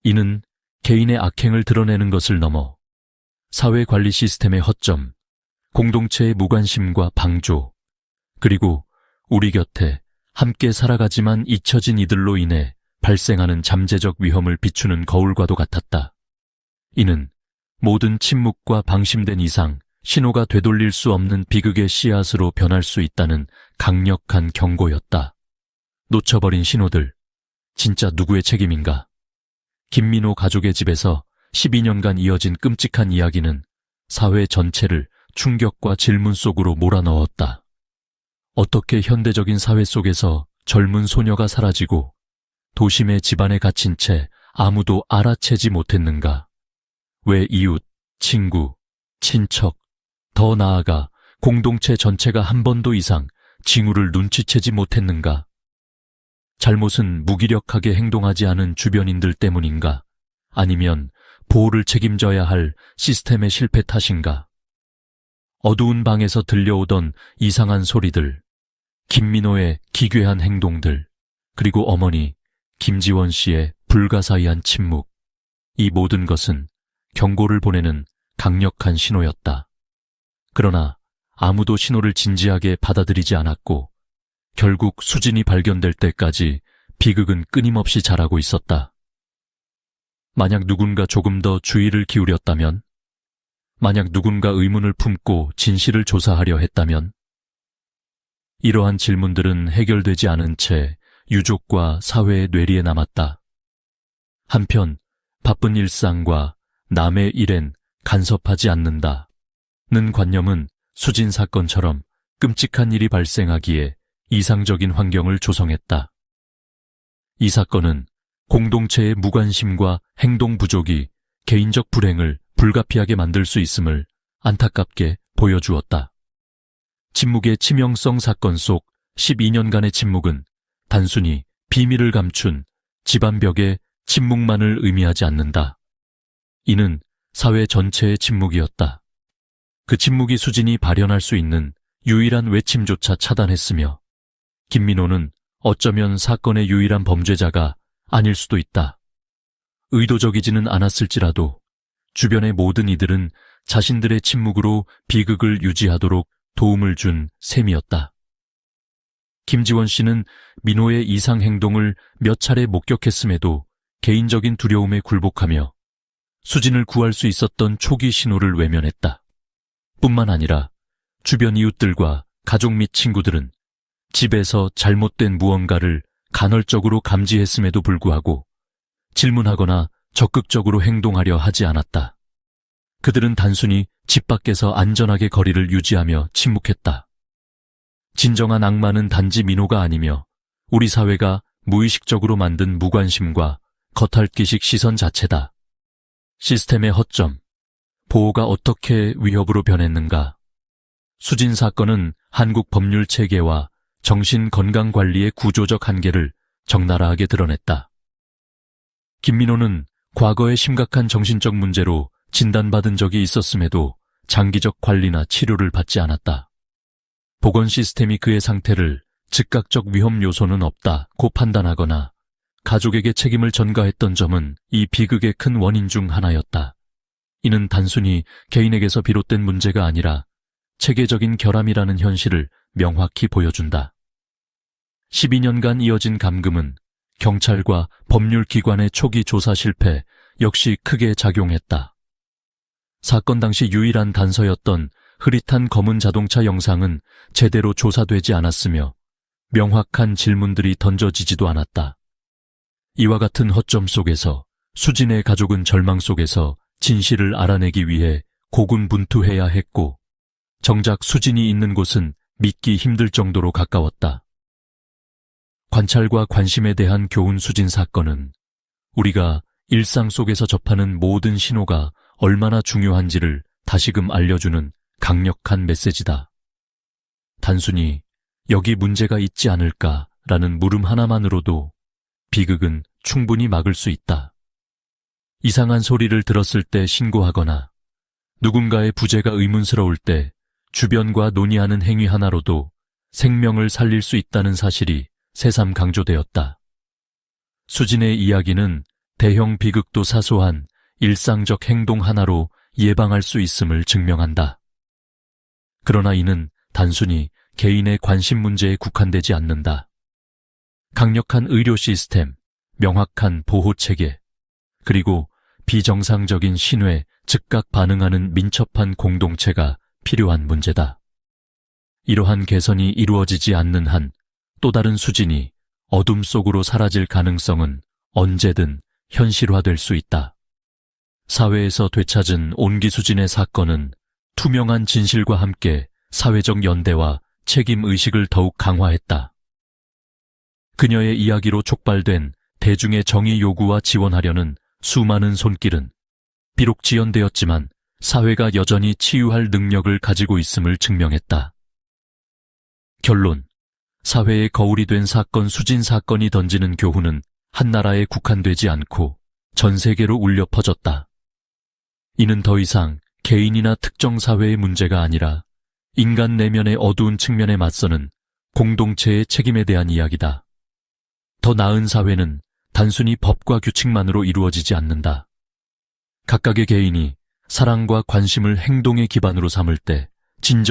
이는 개인의 악행을 드러내는 것을 넘어 사회 관리 시스템의 허점, 공동체의 무관심과 방조, 그리고 우리 곁에 함께 살아가지만 잊혀진 이들로 인해 발생하는 잠재적 위험을 비추는 거울과도 같았다. 이는 모든 침묵과 방심된 이상 신호가 되돌릴 수 없는 비극의 씨앗으로 변할 수 있다는 강력한 경고였다. 놓쳐버린 신호들, 진짜 누구의 책임인가? 김민호 가족의 집에서 12년간 이어진 끔찍한 이야기는 사회 전체를 충격과 질문 속으로 몰아넣었다. 어떻게 현대적인 사회 속에서 젊은 소녀가 사라지고 도심의 집안에 갇힌 채 아무도 알아채지 못했는가? 왜 이웃, 친구, 친척, 더 나아가 공동체 전체가 한 번도 이상 징후를 눈치채지 못했는가? 잘못은 무기력하게 행동하지 않은 주변인들 때문인가? 아니면 보호를 책임져야 할 시스템의 실패 탓인가? 어두운 방에서 들려오던 이상한 소리들, 김민호의 기괴한 행동들, 그리고 어머니 김지원 씨의 불가사의한 침묵, 이 모든 것은 경고를 보내는 강력한 신호였다. 그러나 아무도 신호를 진지하게 받아들이지 않았고 결국 수진이 발견될 때까지 비극은 끊임없이 자라고 있었다. 만약 누군가 조금 더 주의를 기울였다면, 만약 누군가 의문을 품고 진실을 조사하려 했다면, 이러한 질문들은 해결되지 않은 채 유족과 사회의 뇌리에 남았다. 한편 바쁜 일상과 남의 일엔 간섭하지 않는다는 관념은 수진 사건처럼 끔찍한 일이 발생하기에 이상적인 환경을 조성했다. 이 사건은 공동체의 무관심과 행동 부족이 개인적 불행을 불가피하게 만들 수 있음을 안타깝게 보여주었다. 침묵의 치명성 사건 속 12년간의 침묵은 단순히 비밀을 감춘 집안벽의 침묵만을 의미하지 않는다. 이는 사회 전체의 침묵이었다. 그 침묵이 수진이 발현할 수 있는 유일한 외침조차 차단했으며 김민호는 어쩌면 사건의 유일한 범죄자가 아닐 수도 있다. 의도적이지는 않았을지라도 주변의 모든 이들은 자신들의 침묵으로 비극을 유지하도록 도움을 준 셈이었다. 김지원 씨는 민호의 이상 행동을 몇 차례 목격했음에도 개인적인 두려움에 굴복하며 수진을 구할 수 있었던 초기 신호를 외면했다. 뿐만 아니라 주변 이웃들과 가족 및 친구들은 집에서 잘못된 무언가를 간헐적으로 감지했음에도 불구하고 질문하거나 적극적으로 행동하려 하지 않았다. 그들은 단순히 집 밖에서 안전하게 거리를 유지하며 침묵했다. 진정한 악마는 단지 민호가 아니며 우리 사회가 무의식적으로 만든 무관심과 겉핥기식 시선 자체다. 시스템의 허점, 보호가 어떻게 위협으로 변했는가? 수진 사건은 한국 법률 체계와 정신건강관리의 구조적 한계를 적나라하게 드러냈다. 김민호는 과거에 심각한 정신적 문제로 진단받은 적이 있었음에도 장기적 관리나 치료를 받지 않았다. 보건 시스템이 그의 상태를 즉각적 위험 요소는 없다고 판단하거나 가족에게 책임을 전가했던 점은 이 비극의 큰 원인 중 하나였다. 이는 단순히 개인에게서 비롯된 문제가 아니라 체계적인 결함이라는 현실을 명확히 보여준다. 12년간 이어진 감금은 경찰과 법률기관의 초기 조사 실패 역시 크게 작용했다. 사건 당시 유일한 단서였던 흐릿한 검은 자동차 영상은 제대로 조사되지 않았으며 명확한 질문들이 던져지지도 않았다. 이와 같은 허점 속에서 수진의 가족은 절망 속에서 진실을 알아내기 위해 고군분투해야 했고 정작 수진이 있는 곳은 믿기 힘들 정도로 가까웠다. 관찰과 관심에 대한 교훈. 수진 사건은 우리가 일상 속에서 접하는 모든 신호가 얼마나 중요한지를 다시금 알려주는 강력한 메시지다. 단순히 여기 문제가 있지 않을까라는 물음 하나만으로도 비극은 충분히 막을 수 있다. 이상한 소리를 들었을 때 신고하거나 누군가의 부재가 의문스러울 때 주변과 논의하는 행위 하나로도 생명을 살릴 수 있다는 사실이 새삼 강조되었다. 수진의 이야기는 대형 비극도 사소한 일상적 행동 하나로 예방할 수 있음을 증명한다. 그러나 이는 단순히 개인의 관심 문제에 국한되지 않는다. 강력한 의료 시스템, 명확한 보호 체계, 그리고 비정상적인 신호에 즉각 반응하는 민첩한 공동체가 필요한 문제다. 이러한 개선이 이루어지지 않는 한 또 다른 수진이 어둠 속으로 사라질 가능성은 언제든 현실화될 수 있다. 사회에서 되찾은 온기수진의 사건은 투명한 진실과 함께 사회적 연대와 책임의식을 더욱 강화했다. 그녀의 이야기로 촉발된 대중의 정의 요구와 지원하려는 수많은 손길은 비록 지연되었지만 사회가 여전히 치유할 능력을 가지고 있음을 증명했다. 결론, 사회의 거울이 된 사건. 수진 사건이 던지는 교훈은 한 나라에 국한되지 않고 전 세계로 울려 퍼졌다. 이는 더 이상 개인이나 특정 사회의 문제가 아니라 인간 내면의 어두운 측면에 맞서는 공동체의 책임에 대한 이야기다. 더 나은 사회는 단순히 법과 규칙만으로 이루어지지 않는다. 각각의 개인이 사랑과 관심을 행동의 기반으로 삼을 때 진정